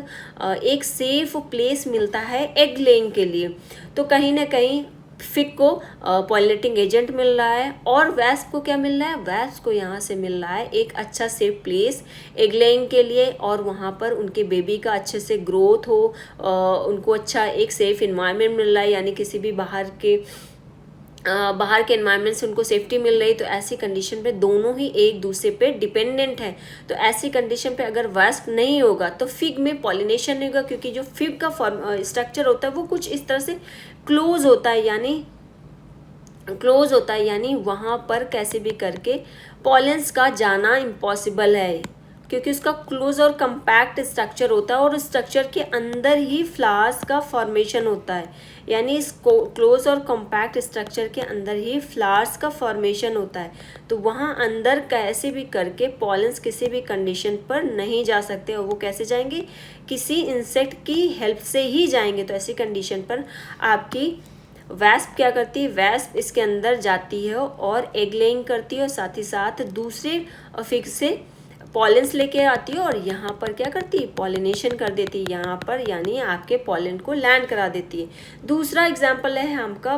एक सेफ प्लेस मिलता है एग लेइंग के लिए। तो कहीं ना कहीं फिग को पॉलिनेटिंग एजेंट मिल रहा है और वैस्प को क्या मिल रहा है, वैस्प को यहाँ से मिल रहा है एक अच्छा सेफ प्लेस एग लेइंग के लिए, और वहाँ पर उनके बेबी का अच्छे से ग्रोथ हो, उनको अच्छा एक सेफ इन्वायरमेंट मिल रहा है, यानी किसी भी बाहर के एनवायरनमेंट से उनको सेफ्टी मिल रही। तो ऐसी कंडीशन पे दोनों ही एक दूसरे पे डिपेंडेंट है। तो ऐसी कंडीशन पे अगर वैस्प नहीं होगा तो फिग में पॉलिनेशन नहीं होगा, क्योंकि जो फिग का स्ट्रक्चर होता है वो कुछ इस तरह से क्लोज होता है, यानी वहाँ पर कैसे भी करके पॉलेंस का जाना इम्पॉसिबल है, क्योंकि उसका क्लोज और कंपैक्ट स्ट्रक्चर होता है और उस स्ट्रक्चर के अंदर ही फ्लावर्स का फॉर्मेशन होता है, यानी इस क्लोज और कंपैक्ट स्ट्रक्चर के अंदर ही फ्लावर्स का फॉर्मेशन होता है। तो वहाँ अंदर कैसे भी करके पॉलेंस किसी भी कंडीशन पर नहीं जा सकते, और वो कैसे जाएंगे, किसी इंसेक्ट की हेल्प से ही जाएंगे। तो ऐसी कंडीशन पर आपकी वैस्प क्या करती है, वैस्प इसके अंदर जाती है और एग लेइंग करती है, और साथ ही साथ दूसरे फिग से पॉलेंस लेके आती है और यहाँ पर क्या करती है, पॉलिनेशन कर देती है यहाँ पर, यानी आपके पॉलन को लैंड करा देती है। दूसरा एग्जाम्पल है आपका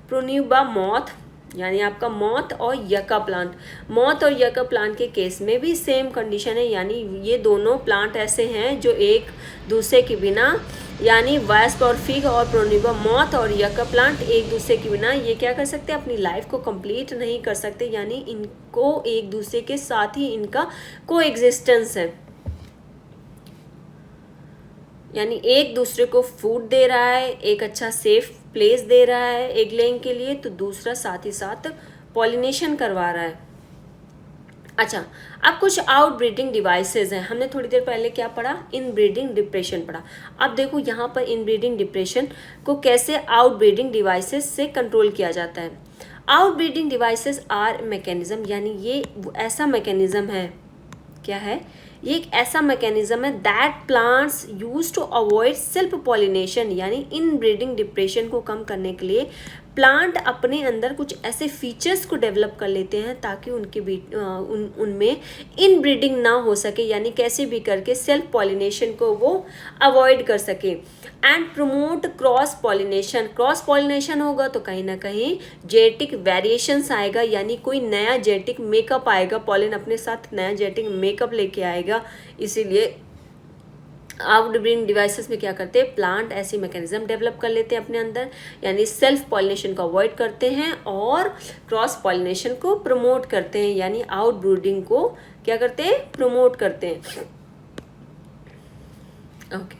प्रोन्यूबा मॉथ, यानी आपका मॉथ और यका प्लांट। मॉथ और यका प्लांट के केस में भी सेम कंडीशन है, यानी ये दोनों प्लांट ऐसे हैं जो एक दूसरे के बिना, यानी वैस्प और फिग और प्रोन्यूबा मॉथ और यका प्लांट एक दूसरे के बिना ये क्या कर सकते, अपनी लाइफ को कंप्लीट नहीं कर सकते, यानी इनको एक दूसरे के साथ ही इनका कोएग्जिस्टेंस है, यानी एक दूसरे को फूड दे रहा है, एक अच्छा सेफ प्लेस दे रहा है एग लेइंग के लिए, तो दूसरा साथ ही साथ पॉलिनेशन करवा रहा है। अच्छा, अब कुछ आउट ब्रीडिंग डिवाइसेस हैं। हमने थोड़ी देर पहले क्या पढ़ा, इन ब्रीडिंग डिप्रेशन पढ़ा। अब देखो यहाँ पर इन ब्रीडिंग डिप्रेशन को कैसे आउट ब्रीडिंग डिवाइसेस से कंट्रोल किया जाता है। Out breeding devices are mechanism, यानी ये ऐसा मैकेनिज्म है, क्या है, ये एक ऐसा मैकेनिज्म है that plants use to avoid self pollination, यानी इन ब्रीडिंग डिप्रेशन को कम करने के लिए प्लांट अपने अंदर कुछ ऐसे फीचर्स को डेवलप कर लेते हैं ताकि उनमें इन ब्रीडिंग ना हो सके, यानी कैसे भी करके सेल्फ पॉलिनेशन को वो अवॉइड कर सके। And promote cross pollination, cross pollination होगा तो कहीं ना कहीं जेनेटिक वेरिएशंस आएगा, यानी कोई नया जेनेटिक मेकअप आएगा, पॉलन अपने साथ नया जेनेटिक मेकअप लेके आएगा। इसीलिए आउट ब्रीडिंग डिवाइसेस में क्या करते हैं, प्लांट ऐसी मैकेनिज्म डेवलप कर लेते हैं अपने अंदर, यानी सेल्फ पॉलिनेशन को अवॉइड करते हैं और क्रॉस पॉलिनेशन को प्रमोट करते हैं, यानी आउट ब्रीडिंग को क्या करते हैं, प्रमोट करते हैं। ओके,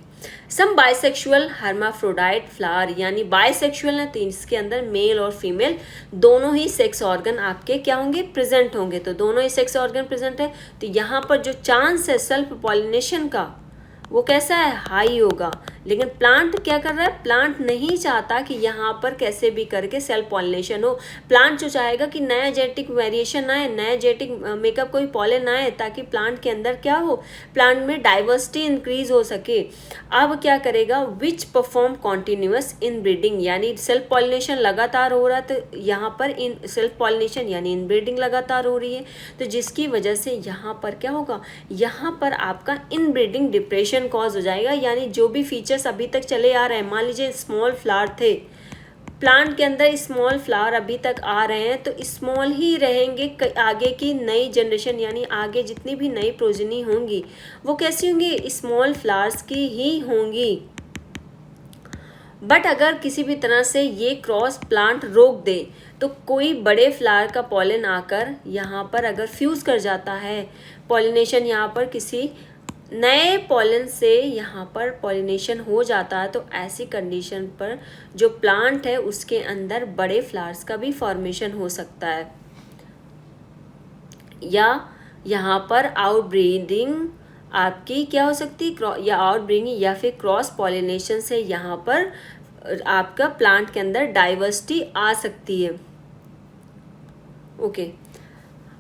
सम बाइसेक्सुअल हर्माफ्रोडाइट फ्लावर, यानी बाइसेक्सुअल है तो इसके अंदर मेल और फीमेल दोनों ही सेक्स ऑर्गन आपके क्या होंगे, प्रेजेंट होंगे। तो दोनों ही सेक्स ऑर्गन प्रेजेंट है, तो यहाँ पर जो चांस है सेल्फ पॉलिनेशन का वो कैसा है, हाई होगा। लेकिन प्लांट क्या कर रहा है, प्लांट नहीं चाहता कि यहाँ पर कैसे भी करके सेल्फ पॉलिनेशन हो। प्लांट जो चाहेगा कि नया जेनेटिक वेरिएशन आए, नया जेनेटिक मेकअप कोई पॉलन आए, ताकि प्लांट के अंदर क्या हो, प्लांट में डाइवर्सिटी इंक्रीज हो सके। अब क्या करेगा, which perform continuous in breeding, यानी सेल्फ पॉलिनेशन लगातार हो रहा है, तो यहाँ पर इन सेल्फ पॉलिनेशन यानी इन ब्रीडिंग लगातार हो रही है, तो जिसकी वजह से यहाँ पर क्या होगा, यहाँ पर आपका इन ब्रीडिंग डिप्रेशन कॉज हो जाएगा। यानी जो भी फीचर्स अभी तक चले आ रहे हैं, मान लीजिए स्मॉल फ्लावर थे प्लांट के अंदर, स्मॉल फ्लावर अभी तक आ रहे हैं तो स्मॉल ही रहेंगे, आगे की नई जनरेशन यानी आगे जितनी भी नई प्रोजनी होंगी वो कैसी होंगी, स्मॉल फ्लावर्स की ही होंगी। बट अगर किसी भी तरह से ये क्रॉस प्लांट रोक दे तो कोई बड़े फ्लावर का पॉलन आकर यहाँ पर अगर फ्यूज कर जाता है, पॉलिनेशन यहाँ पर किसी नए पॉलन से यहाँ पर पॉलिनेशन हो जाता है, तो ऐसी कंडीशन पर जो प्लांट है उसके अंदर बड़े फ्लावर्स का भी फॉर्मेशन हो सकता है, या यहाँ पर आउट ब्रीडिंग आपकी क्या हो सकती है, या आउट ब्रीडिंग या फिर क्रॉस पॉलिनेशन से यहाँ पर आपका प्लांट के अंदर डाइवर्सिटी आ सकती है। ओके,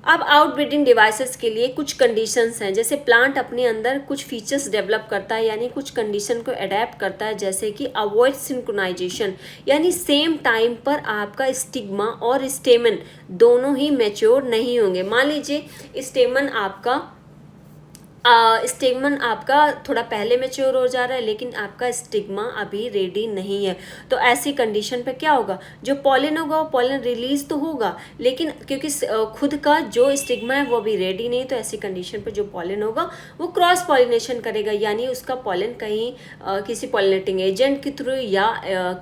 अब आउट ब्रीडिंग डिवाइसेस के लिए कुछ कंडीशंस हैं, जैसे प्लांट अपने अंदर कुछ फीचर्स डेवलप करता है, यानी कुछ कंडीशन को अडेप्ट करता है, जैसे कि अवॉइड सिंक्रोनाइजेशन, यानी सेम टाइम पर आपका स्टिग्मा और स्टेमन दोनों ही मैच्योर नहीं होंगे। मान लीजिए स्टेमन आपका स्टिग्मन आपका थोड़ा पहले मैच्योर हो जा रहा है, लेकिन आपका स्टिग्मा अभी रेडी नहीं है। तो ऐसी कंडीशन पे क्या होगा, जो पॉलन होगा वो पॉलन रिलीज तो होगा, लेकिन क्योंकि खुद का जो स्टिग्मा है वो अभी रेडी नहीं, तो ऐसी कंडीशन पे जो पॉलन होगा वो क्रॉस पॉलिनेशन करेगा, यानी उसका पॉलन कहीं किसी पॉलिनेटिंग एजेंट के थ्रू या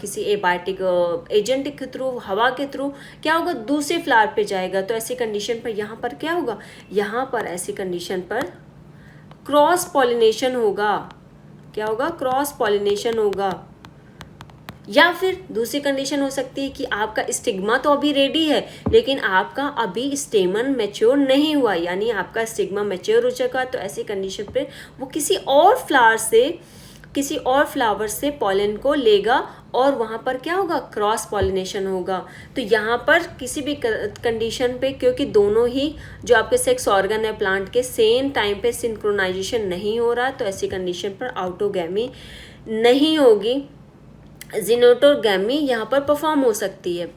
किसी एबायोटिक एजेंट के थ्रू, हवा के थ्रू क्या होगा, दूसरे फ्लावर पे जाएगा। तो ऐसी कंडीशन पर यहाँ पर क्या होगा, यहाँ पर ऐसी कंडीशन पर क्रॉस पॉलिनेशन होगा। क्या होगा, क्रॉस पॉलिनेशन होगा। या फिर दूसरी कंडीशन हो सकती है कि आपका स्टिग्मा तो अभी रेडी है, लेकिन आपका अभी स्टेमन मैच्योर नहीं हुआ, यानी आपका स्टिग्मा मैच्योर हो चुका। तो ऐसी कंडीशन पे वो किसी और फ्लावर से पॉलन को लेगा और वहाँ पर क्या होगा, क्रॉस पॉलिनेशन होगा। तो यहाँ पर किसी भी कंडीशन पे, क्योंकि दोनों ही जो आपके सेक्स ऑर्गन है प्लांट के सेम टाइम पे सिंक्रोनाइजेशन नहीं हो रहा, तो ऐसी कंडीशन पर ऑटोगैमी नहीं होगी, जिनोटोगैमी यहाँ पर परफॉर्म हो सकती है।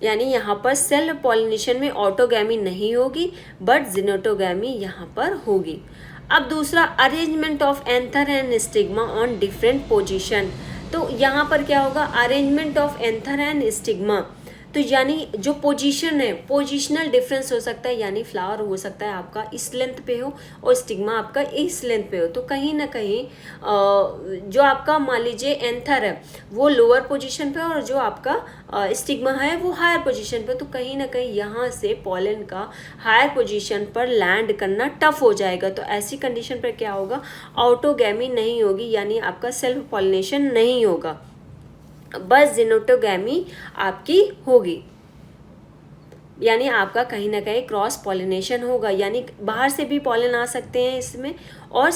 यानी यहाँ पर सेल पॉलिनेशन में ऑटोगैमी नहीं होगी, बट जिनोटोगैमी यहाँ पर होगी। अब दूसरा, arrangement of anther and stigma on different position. तो यहाँ पर क्या होगा, arrangement of anther and stigma, तो यानी जो पोजीशन है, पोजिशनल डिफरेंस हो सकता है, यानी फ्लावर हो सकता है आपका इस लेंथ पे हो और स्टिग्मा आपका इस लेंथ पे हो। तो कहीं ना कहीं जो आपका मान लीजिए एंथर है वो लोअर पोजीशन पे और जो आपका स्टिग्मा है वो हायर पोजीशन पे, तो कहीं ना कहीं यहाँ से पॉलन का हायर पोजीशन पर लैंड करना टफ हो जाएगा। तो ऐसी कंडीशन पर क्या होगा, ऑटोगैमी नहीं होगी, यानी आपका सेल्फ पॉलिनेशन नहीं होगा, बस जिनोटोगैमी आपकी होगी, यानी आपका कहीं ना कहीं क्रॉस पॉलिनेशन होगा, यानी बाहर से भी पॉलन आ सकते हैं इसमें, और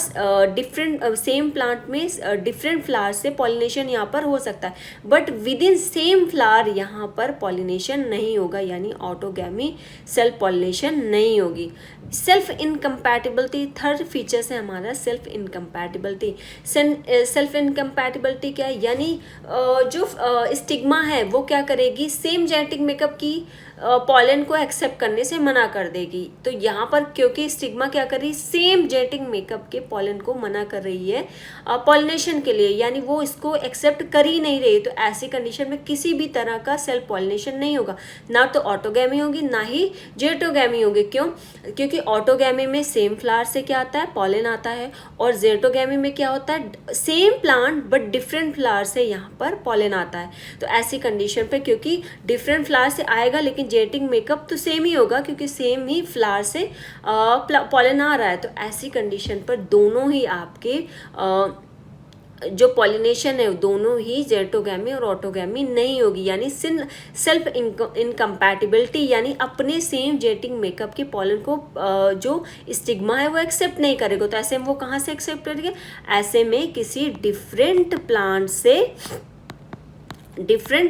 डिफरेंट सेम प्लांट में डिफरेंट फ्लावर से पॉलिनेशन यहाँ पर हो सकता है, but with in same flower यहाँ पर पॉलिनेशन नहीं होगा, यानी ऑटोगैमी सेल्फ पॉलिनेशन नहीं होगी। सेल्फ इनकम्पैटिबिलिटी, थर्ड फीचर्स है हमारा सेल्फ इनकम्पैटिबिलिटी। सेल्फ इनकम्पैटिबिलिटी क्या है, यानी जो स्टिग्मा है वो क्या करेगी, सेम जेनेटिक मेकअप की पॉलन को एक्सेप्ट करने से मना कर देगी। तो यहाँ पर क्योंकि स्टिग्मा क्या कर रही है, सेम जेनेटिक मेकअप के पॉलन को मना कर रही है पॉलिनेशन के लिए, यानी वो इसको एक्सेप्ट कर ही नहीं रही। तो ऐसी कंडीशन में किसी भी तरह का सेल्फ पॉलिनेशन नहीं होगा, ना तो ऑटोगैमी होगी ना ही जेटोगैमी होगी। क्यों, क्योंकि ऑटोगैमी में सेम फ्लावर से क्या आता है, पॉलन आता है, और जेटोगैमी में क्या होता है, same plant but different flower से यहाँ पर पॉलन आता है। तो ऐसी कंडीशन पे क्योंकि डिफरेंट फ्लावर से आएगा लेकिन जेनेटिक मेकअप तो सेम ही होगा, क्योंकि सेम ही फ्लावर से पॉलन आ रहा है। तो ऐसी कंडीशन पर दोनों ही आपके जो पॉलिनेशन है दोनों ही जेटोगैमी और ऑटोगैमी नहीं होगी, यानी सेल्फ इनकम्पैटिबिलिटी, यानी अपने सेम जेनेटिक मेकअप के पॉलन को जो स्टिग्मा है वो एक्सेप्ट नहीं करेगा। तो ऐसे में वो कहाँ से एक्सेप्ट करेंगे, ऐसे में किसी डिफरेंट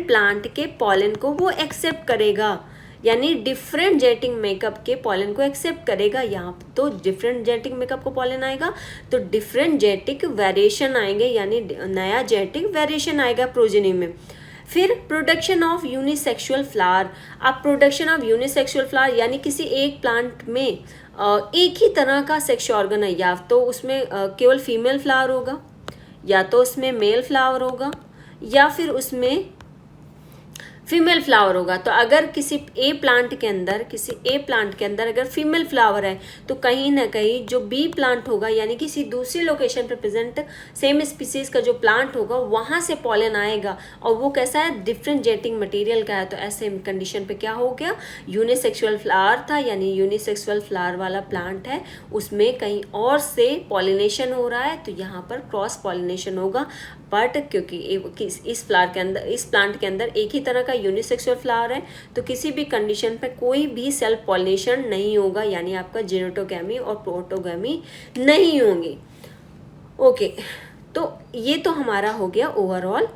प्लांट के पॉलन को वो एक्सेप्ट करेगा, यानी डिफरेंट जेनेटिक मेकअप के पॉलन को एक्सेप्ट करेगा। यहाँ तो डिफरेंट जेनेटिक मेकअप को पॉलन आएगा तो डिफरेंट जेनेटिक वेरिएशन आएंगे, यानी नया जेनेटिक वेरिएशन आएगा प्रोजेनी में। फिर प्रोडक्शन ऑफ यूनिसेक्सुअल फ्लावर। अब प्रोडक्शन ऑफ यूनिसेक्सुअल फ्लावर यानी किसी एक प्लांट में एक ही तरह का सेक्स ऑर्गन है, या तो उसमें केवल फीमेल फ्लावर होगा, या तो उसमें मेल फ्लावर होगा, या फिर उसमें फीमेल फ्लावर होगा। तो अगर किसी ए प्लांट के अंदर अगर फीमेल फ्लावर है तो कहीं ना कहीं जो बी प्लांट होगा, यानी किसी दूसरी लोकेशन पर प्रेजेंट सेम स्पीसीज का जो प्लांट होगा वहाँ से पॉलन आएगा, और वो कैसा है, डिफरेंट जेनेटिक मटेरियल का है। तो ऐसे कंडीशन पे क्या हो गया, यूनिसेक्सुअल फ्लावर था, यानी यूनिसेक्सुअल फ्लावर वाला प्लांट है, उसमें कहीं और से पॉलिनेशन हो रहा है, तो यहाँ पर क्रॉस पॉलिनेशन होगा। बट क्योंकि इस प्लांट के अंदर एक ही तरह का यूनिसेक्सुअल फ्लावर है, तो किसी भी कंडीशन पे कोई भी सेल्फ पॉलिनेशन नहीं होगा, यानी आपका जेनेटोगैमी और प्रोटोगैमी नहीं होंगी। ओके, तो ये तो हमारा हो गया ओवरऑल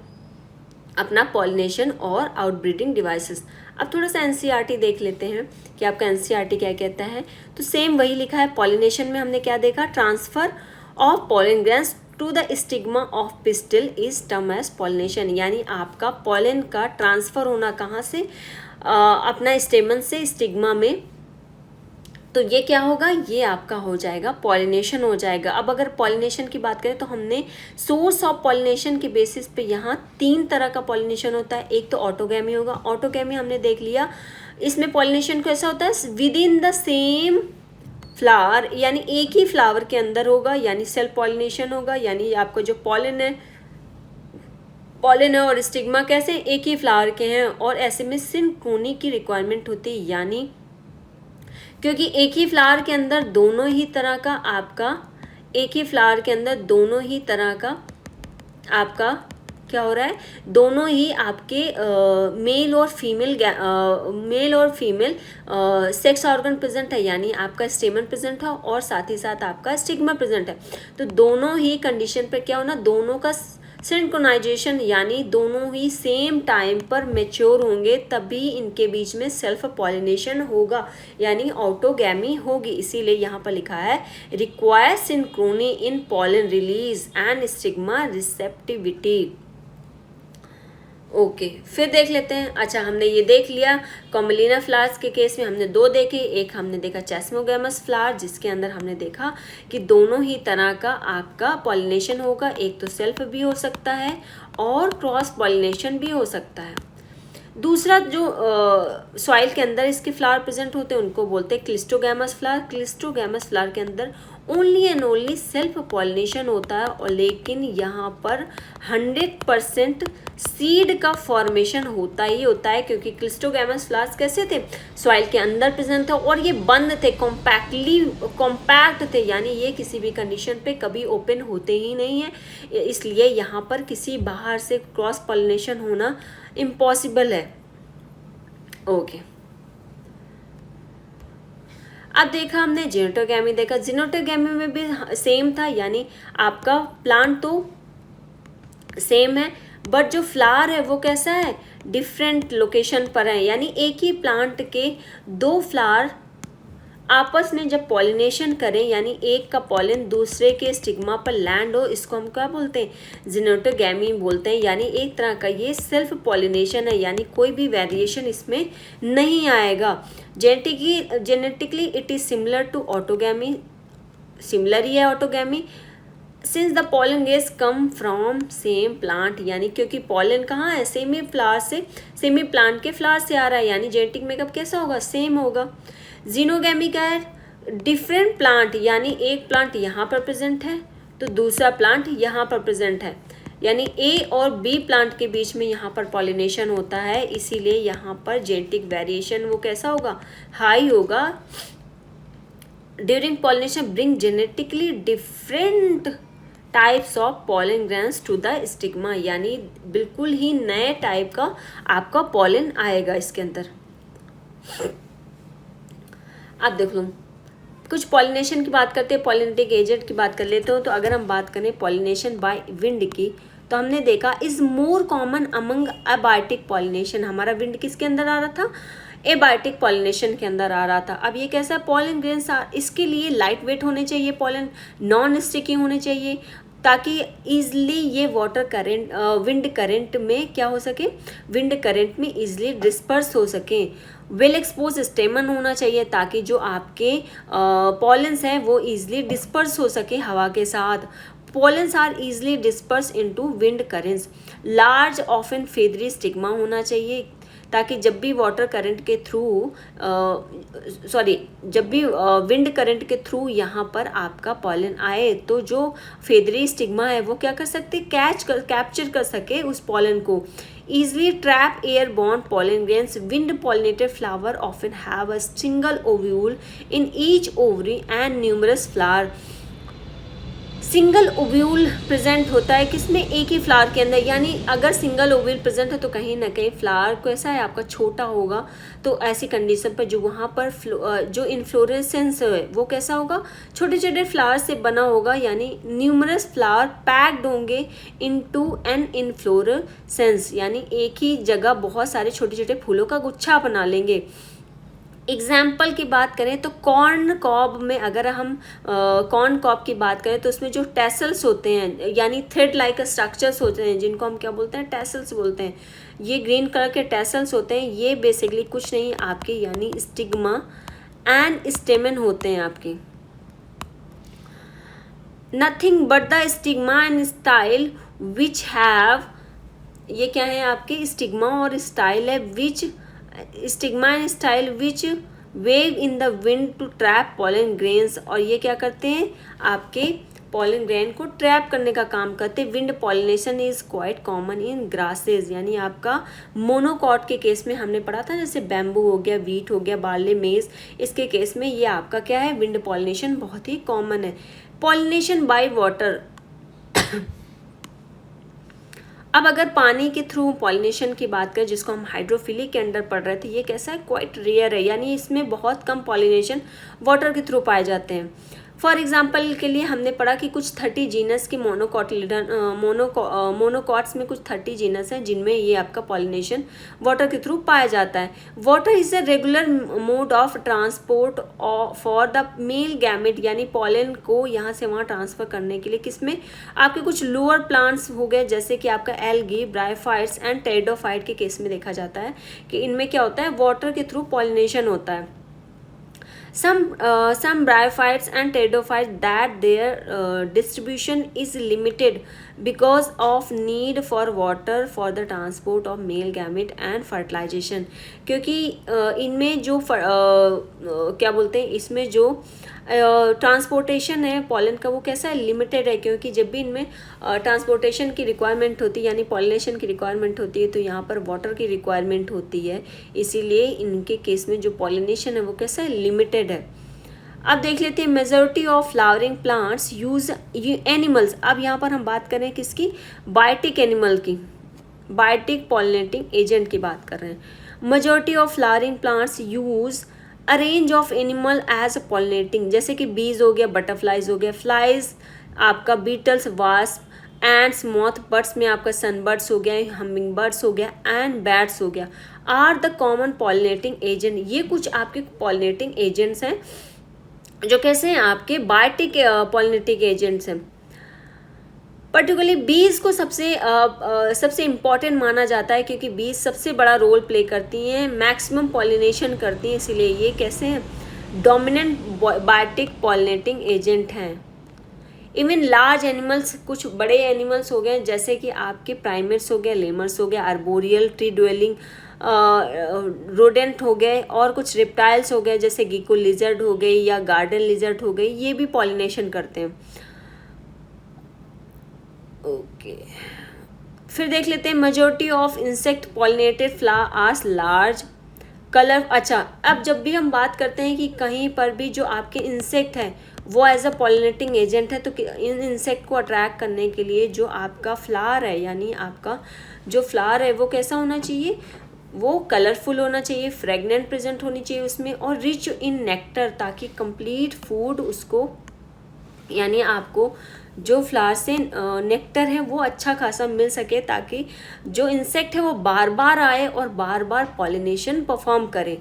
अपना पॉलिनेशन और आउटब्रीडिंग डिवाइसेस। अब थोड़ा सा एनसीईआरटी देख लेते हैं कि आपका एनसीईआरटी क्या कहता है। तो सेम वही लिखा है, पॉलिनेशन में हमने क्या देखा, transfer of pollen grains to the stigma of pistil is term as pollination, यानी आपका पॉलन का ट्रांसफर होना कहाँ से, अपना स्टेमन से स्टिग्मा में तो ये क्या होगा, ये आपका हो जाएगा पॉलिनेशन हो जाएगा। अब अगर पॉलिनेशन की बात करें तो हमने सोर्स ऑफ पॉलिनेशन के बेसिस पे यहाँ 3 तरह का पॉलिनेशन होता है। एक तो ऑटोगैमी होगा, ऑटोगैमी हमने देख लिया, इसमें पॉलिनेशन कैसा होता है, with in the same flower, यानी एक ही फ्लावर के अंदर होगा, यानी सेल्फ पॉलिनेशन होगा, यानी आपका जो पॉलन है और स्टिग्मा कैसे एक ही फ्लावर के हैं, और ऐसे में सिंक्रोनी की रिक्वायरमेंट होती है, यानी क्योंकि एक ही फ्लावर के अंदर दोनों ही तरह का आपका, एक ही फ्लावर के अंदर दोनों ही तरह का आपका क्या हो रहा है, दोनों ही आपके मेल और फीमेल सेक्स ऑर्गन प्रेजेंट है, यानी आपका स्टेमन प्रेजेंट है और साथ ही साथ आपका स्टिग्मा प्रेजेंट है। तो दोनों ही कंडीशन पर क्या होना, दोनों का सिंक्रोनाइजेशन, यानी दोनों ही सेम टाइम पर मैच्योर होंगे, तभी इनके बीच में सेल्फ पॉलिनेशन होगा, यानी ऑटोगैमी होगी। इसीलिए यहाँ पर लिखा है require synchrony in pollen release and stigma receptivity. Okay, फिर देख लेते हैं। अच्छा, हमने ये देख लिया कॉम्बिलिना फ्लावर्स के केस में हमने 2 देखे। एक हमने देखा चेस्मोगैमस फ्लावर, जिसके अंदर हमने देखा कि दोनों ही तरह का आपका पॉलिनेशन होगा, एक तो सेल्फ भी हो सकता है और क्रॉस पॉलिनेशन भी हो सकता है। दूसरा जो सॉइल के अंदर इसके फ्लावर प्रेजेंट होते हैं उनको बोलते हैं क्लिस्टोगैमस फ्लावर। क्लिस्टोगैमस फ्लावर के अंदर only and only self pollination होता है, और लेकिन यहाँ पर 100% सीड का फॉर्मेशन होता ही होता है, क्योंकि क्लिस्टोगैमस फ्लावर्स कैसे थे, सॉइल के अंदर प्रेजेंट था और ये बंद थे, कॉम्पैक्ट थे, यानी ये किसी भी कंडीशन पे कभी ओपन होते ही नहीं है। इसलिए यहाँ पर किसी बाहर से क्रॉस पॉलिनेशन होना इम्पॉसिबल है। ओके, अब देखा हमने जिनोटोगैमी देखा, जिनोटोगैमी में भी सेम था, यानी आपका प्लांट तो सेम है बट जो फ्लावर है वो कैसा है, डिफरेंट लोकेशन पर है, यानी एक ही प्लांट के 2 फ्लावर आपस में जब पॉलिनेशन करें, यानी एक का पॉलन दूसरे के स्टिग्मा पर लैंड हो, इसको हम क्या बोलते हैं, जिनोटोगैमी बोलते हैं। यानी एक तरह का ये सेल्फ पॉलिनेशन है, यानी कोई भी वेरिएशन इसमें नहीं आएगा। Genetically it is similar to autogamy, similar ही है autogamy, since the pollen gets come from same plant, यानी क्योंकि पॉलन कहाँ है, सेम ही फ्लावर से, सेम ही प्लांट के फ्लावर से आ रहा है, यानी जेनेटिक मेकअप कैसा होगा, सेम होगा। जीनोगैमी का है डिफरेंट प्लांट, यानी एक प्लांट यहाँ पर प्रेजेंट है तो दूसरा प्लांट यहाँ पर प्रेजेंट है, यानी ए और बी प्लांट के बीच में यहाँ पर पॉलिनेशन होता है, इसीलिए यहाँ पर जेनेटिक वेरिएशन वो कैसा होगा, हाई होगा। During pollination bring genetically different types of pollen grains to the stigma, यानी बिल्कुल ही नए टाइप का आपका पॉलन आएगा इसके अंदर। अब देख लो, कुछ पॉलिनेशन की बात करते हैं, पॉलिनेटिक एजेंट की बात कर लेते हो। तो अगर हम बात करें पॉलिनेशन बाय विंड की, तो हमने देखा is more common among abiotic pollination. हमारा विंड किसके अंदर आ रहा था, एबायोटिक पॉलिनेशन के अंदर आ रहा था। अब ये कैसा है, पॉलन ग्रेन्स इसके लिए लाइट वेट होने चाहिए, पॉलन नॉन स्टिकी होने चाहिए, ताकि ईजिली ये वाटर करंट विंड करंट में क्या हो सके, विंड करंट में ईजिली डिस्पर्स हो सके। वेल एक्सपोज स्टेमन होना चाहिए, ताकि जो आपके पॉलेंस हैं वो ईजिली डिस्पर्स हो सके हवा के साथ। Pollens are easily disperse into wind currents. Large often feathery stigma होना चाहिए, ताकि जब भी वाटर करंट के थ्रू जब भी विंड करंट के थ्रू यहाँ पर आपका पॉलन आए तो जो फेदरी स्टिग्मा है वो क्या कर सकते, कैप्चर कर सके उस पॉलन को। easily trap airborne pollen grains. Wind pollinated flower often have a single ovule in each ovary and numerous flower. Single ovule present होता है किसमें, एक ही फ्लावर के अंदर, यानी अगर सिंगल ओव्यूल प्रेजेंट है तो कहीं ना कहीं फ्लावर कैसा है आपका छोटा होगा। तो ऐसी कंडीशन पर जो वहाँ पर जो इन्फ्लोरेसेंस है वो कैसा होगा, छोटे छोटे फ्लावर से बना होगा, यानी न्यूमरस फ्लावर पैक्ड होंगे इनटू एन इन्फ्लोरेसेंस, यानी एक ही जगह बहुत सारे छोटे छोटे फूलों का गुच्छा बना लेंगे। एग्जाम्पल की बात करें तो कॉर्न कॉब में, अगर हम कॉर्न कॉब की बात करें तो उसमें जो टैसल्स होते हैं, यानी थ्रेड लाइक स्ट्रक्चर्स होते हैं, जिनको हम क्या बोलते हैं, टैसल्स बोलते हैं। ये ग्रीन कलर के टैसल्स होते हैं, ये बेसिकली कुछ नहीं आपके यानी स्टिग्मा एंड स्टेमन होते हैं आपके। Nothing but the stigma and style which have, ये क्या है आपके स्टिग्मा और स्टाइल है, which stigma and style which wave in the wind to trap pollen grains, और ये क्या करते हैं आपके पॉलन ग्रेन को ट्रैप करने का काम करते हैं। Wind pollination is quite common in grasses, यानी आपका मोनोकॉट के केस में हमने पढ़ा था, जैसे बैम्बू हो गया, वीट हो गया, बार्ले, मेज, इसके केस में ये आपका क्या है, विंड पॉलिनेशन बहुत ही कॉमन है। पॉलिनेशन बाय वाटर, अब अगर पानी के थ्रू पॉलिनेशन की बात करें, जिसको हम हाइड्रोफिलिक के अंडर पढ़ रहे थे, ये कैसा है, क्वाइट रेयर है, यानी इसमें बहुत कम पॉलिनेशन वाटर के थ्रू पाए जाते हैं। फॉर एग्जाम्पल के लिए हमने पढ़ा कि कुछ 30 जीनस की मोनोकॉट्स में कुछ 30 जीनस हैं जिनमें ये आपका पॉलिनेशन वाटर के थ्रू पाया जाता है। Water is a regular mode of transport for the male gamete, यानी पॉलन को यहाँ से वहाँ ट्रांसफर करने के लिए किसमें, आपके कुछ लोअर प्लांट्स हो गए, जैसे कि आपका एल्गी, ब्रायोफाइट्स एंड टेरिडोफाइट के केस में देखा जाता है कि इनमें क्या होता है, वाटर के थ्रू पॉलिनेशन होता है। Some bryophytes and pteridophytes that their distribution is limited because of need for water for the transport of male gamete and fertilization, क्योंकि इनमें जो क्या बोलते हैं, इसमें जो ट्रांसपोर्टेशन है पॉलन का वो कैसा है, लिमिटेड है, क्योंकि जब भी इनमें ट्रांसपोर्टेशन की रिक्वायरमेंट होती है, यानी पॉलिनेशन की रिक्वायरमेंट होती है, तो यहाँ पर वाटर की रिक्वायरमेंट होती है, इसीलिए इनके केस में जो पॉलिनेशन है वो कैसा है, लिमिटेड है। अब देख लेते हैं majority of flowering plants use animals. अब यहाँ पर हम बात करें किसकी, बायोटिक एनिमल की, बायोटिक पॉलिनेटिंग एजेंट की बात कर रहे हैं। Majority of flowering plants use a range of animal as pollinating, जैसे कि बीज हो गया, बटरफ्लाइज हो गया, फ्लाइज आपका, beetles, wasp, ants, moth, birds में आपका सनबर्ड्स हो गया, हमिंग बर्ड्स हो गया एंड बैट्स हो गया, are the common pollinating agent. ये कुछ आपके पॉलिनेटिंग एजेंट्स हैं जो कैसे हैं, आपके बायोटिक पॉलिनेटिंग एजेंट्स हैं। पर्टिकुलरली बीज को सबसे इम्पॉर्टेंट माना जाता है, क्योंकि बीज सबसे बड़ा रोल प्ले करती हैं, मैक्सिमम पॉलिनेशन करती हैं, इसीलिए ये कैसे हैं, डोमिनेंट बायोटिक पॉलिनेटिंग एजेंट हैं। इवन लार्ज एनिमल्स, कुछ बड़े एनिमल्स हो गए, जैसे कि आपके प्राइमेट्स हो गए, लेमर्स हो गए, आर्बोरियल ट्री ड्वेलिंग रोडेंट हो गए, और कुछ रिप्टाइल्स हो गए, जैसे गिको लिजर्ड हो गई या गार्डन लिजर्ड हो गई, ये भी पॉलिनेशन करते हैं। ओके फिर देख लेते हैं majority of insect pollinated flower are large colour. अच्छा, अब जब भी हम बात करते हैं कि कहीं पर भी जो आपके इंसेक्ट है वो एज अ पॉलिनेटिंग एजेंट है, तो इन इंसेक्ट को अट्रैक्ट करने के लिए जो आपका फ्लावर है, यानी आपका जो फ्लावर है वो कैसा होना चाहिए, वो कलरफुल होना चाहिए, फ्रेगनेंट प्रेजेंट होनी चाहिए उसमें, और रिच इन नेक्टर, ताकि कंप्लीट फूड उसको, यानी आपको जो फ्लावर से नेक्टर है वो अच्छा खासा मिल सके, ताकि जो इंसेक्ट है वो बार बार आए और बार बार पॉलिनेशन परफॉर्म करे।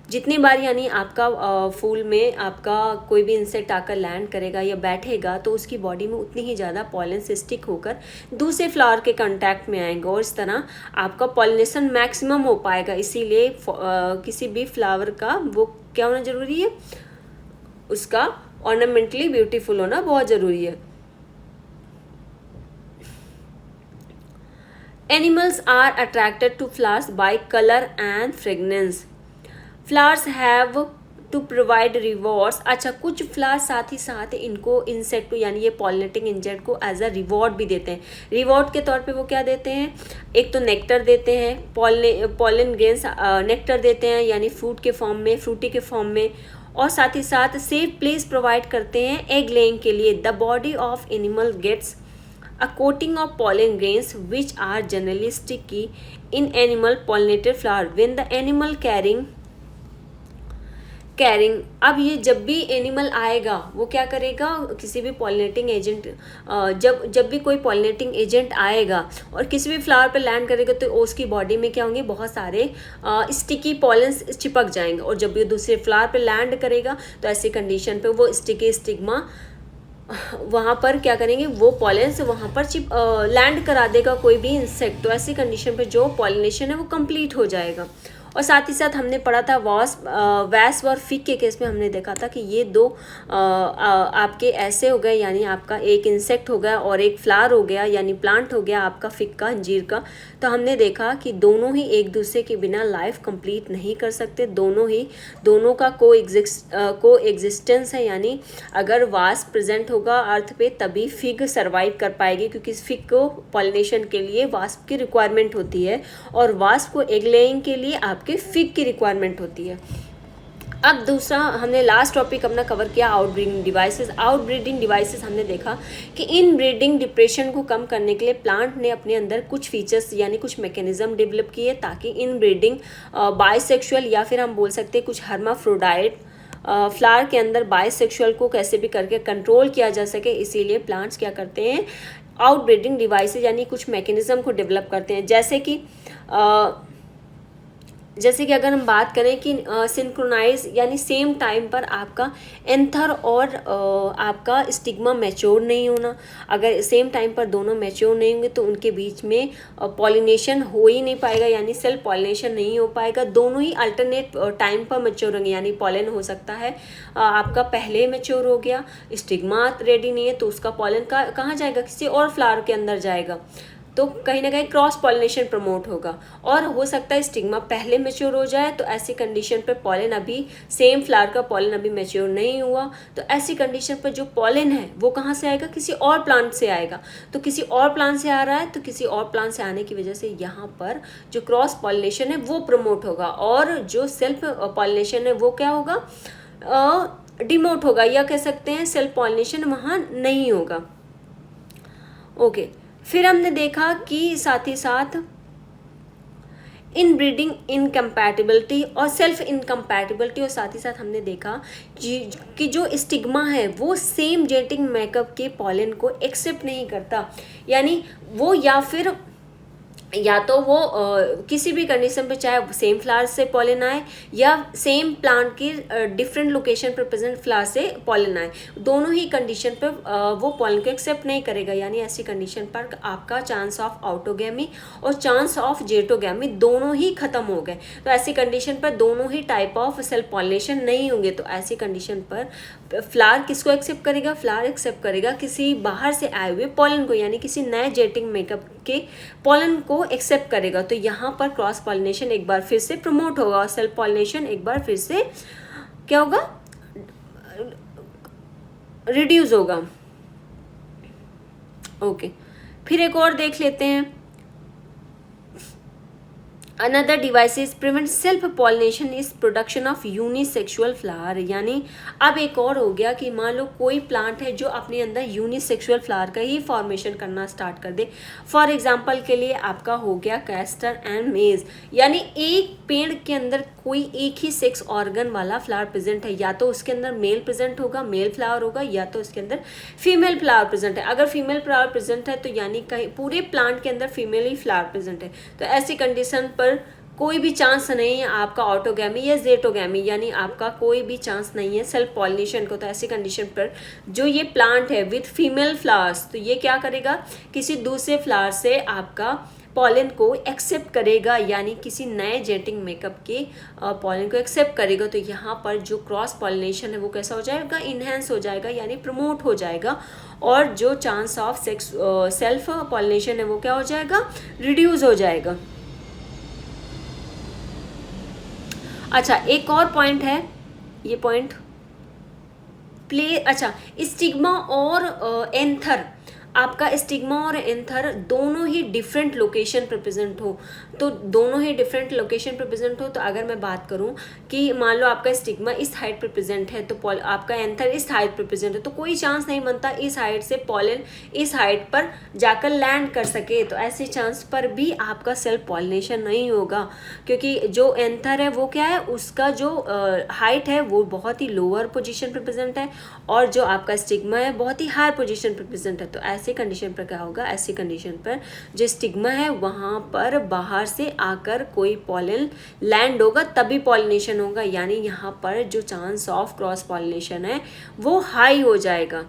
जितनी बार यानी आपका फूल में आपका कोई भी इंसेक्ट आकर लैंड करेगा या बैठेगा, तो उसकी बॉडी में उतनी ही ज़्यादा पॉलन से स्टिक होकर दूसरे फ्लावर के कांटेक्ट में आएंगे, और इस तरह आपका पॉलिनेशन मैक्सिमम हो पाएगा। इसीलिए किसी भी फ्लावर का वो क्या होना ज़रूरी है, उसका ऑर्नामेंटली ब्यूटीफुल होना बहुत ज़रूरी है। Animals are attracted to flowers by color and fragrance. Flowers have to provide rewards. अच्छा, कुछ फ्लावर्स साथ ही साथ इनको इंसेक्ट यानी ये पॉलिनेटिंग इंसेक्ट को एज अ रिवॉर्ड भी देते हैं। रिवॉर्ड के तौर पे वो क्या देते हैं, एक तो नेक्टर देते हैं, पॉलन ग्रेन्स नेक्टर देते हैं यानी फ्रूट के फॉर्म में, फ्रूटी के फॉर्म में, और साथ ही साथ सेफ प्लेस प्रोवाइड करते हैं एग लेइंग के लिए। The body of animal gets a coating of pollen grains which are generally sticky in animal pollinated flower when the animal carrying अब ये जब भी एनिमल आएगा वो क्या करेगा, किसी भी पॉलिनेटिंग एजेंट जब भी कोई पॉलिनेटिंग एजेंट आएगा और किसी भी फ्लावर पे लैंड करेगा, तो उसकी बॉडी में क्या होंगे, बहुत सारे स्टिकी पॉलन्स चिपक जाएंगे, और जब भी दूसरे फ्लावर पे लैंड करेगा तो ऐसी कंडीशन पे वो स्टिकी स्टिग्मा वहाँ पर क्या करेंगे, वो पॉलेंस वहाँ पर लैंड करा देगा कोई भी इंसेक्ट, तो ऐसी कंडीशन पे जो पॉलिनेशन है वो कंप्लीट हो जाएगा। और साथ ही साथ हमने पढ़ा था वैस्प और फिग के केस में हमने देखा था कि ये दो आपके ऐसे हो गए, यानी आपका एक इंसेक्ट हो गया और एक फ्लावर हो गया यानी प्लांट हो गया आपका फिग का, अंजीर का। तो हमने देखा कि दोनों ही एक दूसरे के बिना लाइफ कंप्लीट नहीं कर सकते, दोनों का को एग्जिस्टेंस है, यानी अगर वास्प प्रेजेंट होगा अर्थ पे तभी फिग सरवाइव कर पाएगी, क्योंकि फिग को पॉलिनेशन के लिए वास्प की रिक्वायरमेंट होती है और वास्प को एग लेइंग के लिए आपके फिग की रिक्वायरमेंट होती है। अब दूसरा हमने लास्ट टॉपिक अपना कवर किया आउटब्रीडिंग डिवाइसेस। आउटब्रीडिंग डिवाइसेस हमने देखा कि इन ब्रीडिंग डिप्रेशन को कम करने के लिए प्लांट ने अपने अंदर कुछ फीचर्स यानी कुछ मैकेनिज्म डेवलप किए ताकि इन ब्रीडिंग बाइसेक्सुअल या फिर हम बोल सकते हैं कुछ हर्माफ्रोडाइट फ्लावर के अंदर बाइसेक्सुअल को कैसे भी करके कंट्रोल किया जा सके। इसीलिए प्लांट्स क्या करते हैं, आउटब्रीडिंग डिवाइसेस यानी कुछ मैकेनिज्म को डेवलप करते हैं। जैसे कि अगर हम बात करें कि सिंक्रोनाइज यानी सेम टाइम पर आपका एंथर और आपका स्टिग्मा मैच्योर नहीं होना। अगर सेम टाइम पर दोनों मैच्योर नहीं होंगे तो उनके बीच में पॉलिनेशन हो ही नहीं पाएगा, यानी सेल्फ पॉलिनेशन नहीं हो पाएगा। दोनों ही अल्टरनेट टाइम पर मैच्योर होंगे, यानी पॉलन हो सकता है आपका पहले मैच्योर हो गया, स्टिग्मा रेडी नहीं है तो उसका पॉलन कहाँ जाएगा, किसी और फ्लावर के अंदर जाएगा, तो कहीं ना कहीं क्रॉस पॉलिनेशन प्रमोट होगा। और हो सकता है स्टिग्मा पहले मैच्योर हो जाए, तो ऐसी कंडीशन पर पॉलन अभी सेम फ्लावर का पॉलन अभी मैच्योर नहीं हुआ, तो ऐसी कंडीशन पर जो पॉलन है वो कहाँ से आएगा, किसी और प्लांट से आएगा। तो किसी और प्लांट से आ रहा है तो किसी और प्लांट से आने की वजह से यहाँ पर जो क्रॉस पॉलिनेशन है वो प्रमोट होगा और जो सेल्फ पॉलिनेशन है वो क्या होगा, डिमोट होगा, या कह सकते हैं सेल्फ पॉलिनेशन वहाँ नहीं होगा। ओके, फिर हमने देखा कि साथ ही साथ इन ब्रीडिंग इनकम्पैटिबिलिटी और सेल्फ इनकम्पैटिबिलिटी, और साथ ही साथ हमने देखा कि जो स्टिग्मा है वो सेम जेनेटिक मेकअप के पॉलन को एक्सेप्ट नहीं करता, यानी वो या तो वो किसी भी कंडीशन पे चाहे सेम फ्लावर से पॉलन आए या सेम प्लांट की डिफरेंट लोकेशन पर प्रेजेंट फ्लावर से पॉलन आए, दोनों ही कंडीशन पे वो पॉलन को एक्सेप्ट नहीं करेगा। यानी ऐसी कंडीशन पर आपका चांस ऑफ ऑटोगैमी और चांस ऑफ जेटोगैमी दोनों ही खत्म हो गए। तो ऐसी कंडीशन पर दोनों ही टाइप ऑफ सेल्फ पॉलिनेशन नहीं होंगे। तो ऐसी कंडीशन पर फ्लावर किसको एक्सेप्ट करेगा, फ्लावर एक्सेप्ट करेगा किसी बाहर से आए हुए पॉलन को, यानी किसी नए जेनेटिक मेकअप के पॉलन को एक्सेप्ट करेगा। तो यहाँ पर क्रॉस पॉलिनेशन एक बार फिर से प्रमोट होगा और सेल्फ पॉलिनेशन एक बार फिर से क्या होगा, रिड्यूस होगा। ओके, फिर एक और देख लेते हैं। Another devices prevent self pollination is production of unisexual flower, यानी अब एक और हो गया कि मान लो कोई प्लांट है जो अपने अंदर यूनिसेक्सुअल फ्लावर का ही फॉर्मेशन करना स्टार्ट कर दे। फॉर एग्जांपल के लिए आपका हो गया कैस्टर एंड मेज, यानी एक पेड़ के अंदर कोई एक ही सेक्स ऑर्गन वाला फ्लावर प्रेजेंट है, या तो उसके अंदर मेल प्रेजेंट होगा, मेल फ्लावर होगा, या तो उसके अंदर फीमेल फ्लावर प्रेजेंट है। अगर फीमेल फ्लावर प्रेजेंट है तो यानी कहीं पूरे प्लांट के अंदर फीमेल ही फ्लावर प्रेजेंट है। तो ऐसी कंडीशन पर कोई भी चांस नहीं है आपका ऑटोगैमी या जेटोगैमी, यानी आपका कोई भी चांस नहीं है सेल्फ पॉलिनेशन को। तो ऐसी कंडीशन पर जो ये प्लांट है विथ फीमेल फ्लावर्स, तो ये क्या करेगा, किसी दूसरे फ्लावर से आपका पॉलन को एक्सेप्ट करेगा, यानी किसी नए जेनेटिक मेकअप के पॉलन को एक्सेप्ट करेगा। तो यहाँ पर जो क्रॉस पॉलिनेशन है वो कैसा हो जाएगा, इन्हेंस हो जाएगा, यानी प्रमोट हो जाएगा, और जो चांस ऑफ सेल्फ पॉलिनेशन है वो क्या हो जाएगा, रिड्यूस हो जाएगा। अच्छा, एक और पॉइंट है, ये पॉइंट स्टिग्मा और एंथर, आपका स्टिग्मा और एंथर दोनों ही डिफरेंट लोकेशन पर प्रेजेंट हो, तो दोनों ही डिफरेंट लोकेशन पर प्रेजेंट हो। तो अगर मैं बात करूं कि मान लो आपका स्टिग्मा इस हाइट पर प्रेजेंट है तो आपका एंथर इस हाइट पर प्रेजेंट है, तो कोई चांस नहीं बनता इस हाइट से पॉलन इस हाइट पर जाकर लैंड कर सके। तो ऐसे चांस पर भी आपका सेल्फ पॉलिनेशन नहीं होगा, क्योंकि जो एंथर है वो क्या है, उसका जो हाइट है वो बहुत ही लोअर पोजिशन पर प्रेजेंट है, और जो आपका स्टिग्मा है बहुत ही हायर पोजिशन पर प्रेजेंट है। तो ऐसी कंडीशन पर क्या होगा, ऐसी कंडीशन पर जो स्टिग्मा है वहां पर बाहर से आकर कोई पॉलन लैंड होगा तभी पॉलिनेशन होगा, यानी यहाँ पर जो चांस ऑफ क्रॉस पॉलिनेशन है वो हाई हो जाएगा।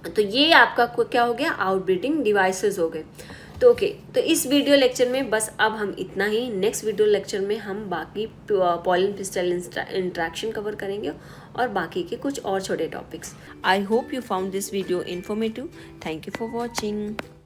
तो ये आपका क्या हो गया, आउटब्रीडिंग डिवाइसेस हो गए। तो ओके, तो इस वीडियो लेक्चर में बस अब हम इतना ही। नेक्स्ट वीडियो लेक्चर में हम बाकी पॉलन पिस्टल इंट्रैक्शन कवर करेंगे और बाकी के कुछ और छोटे topics. I hope you found this video informative. Thank you for watching.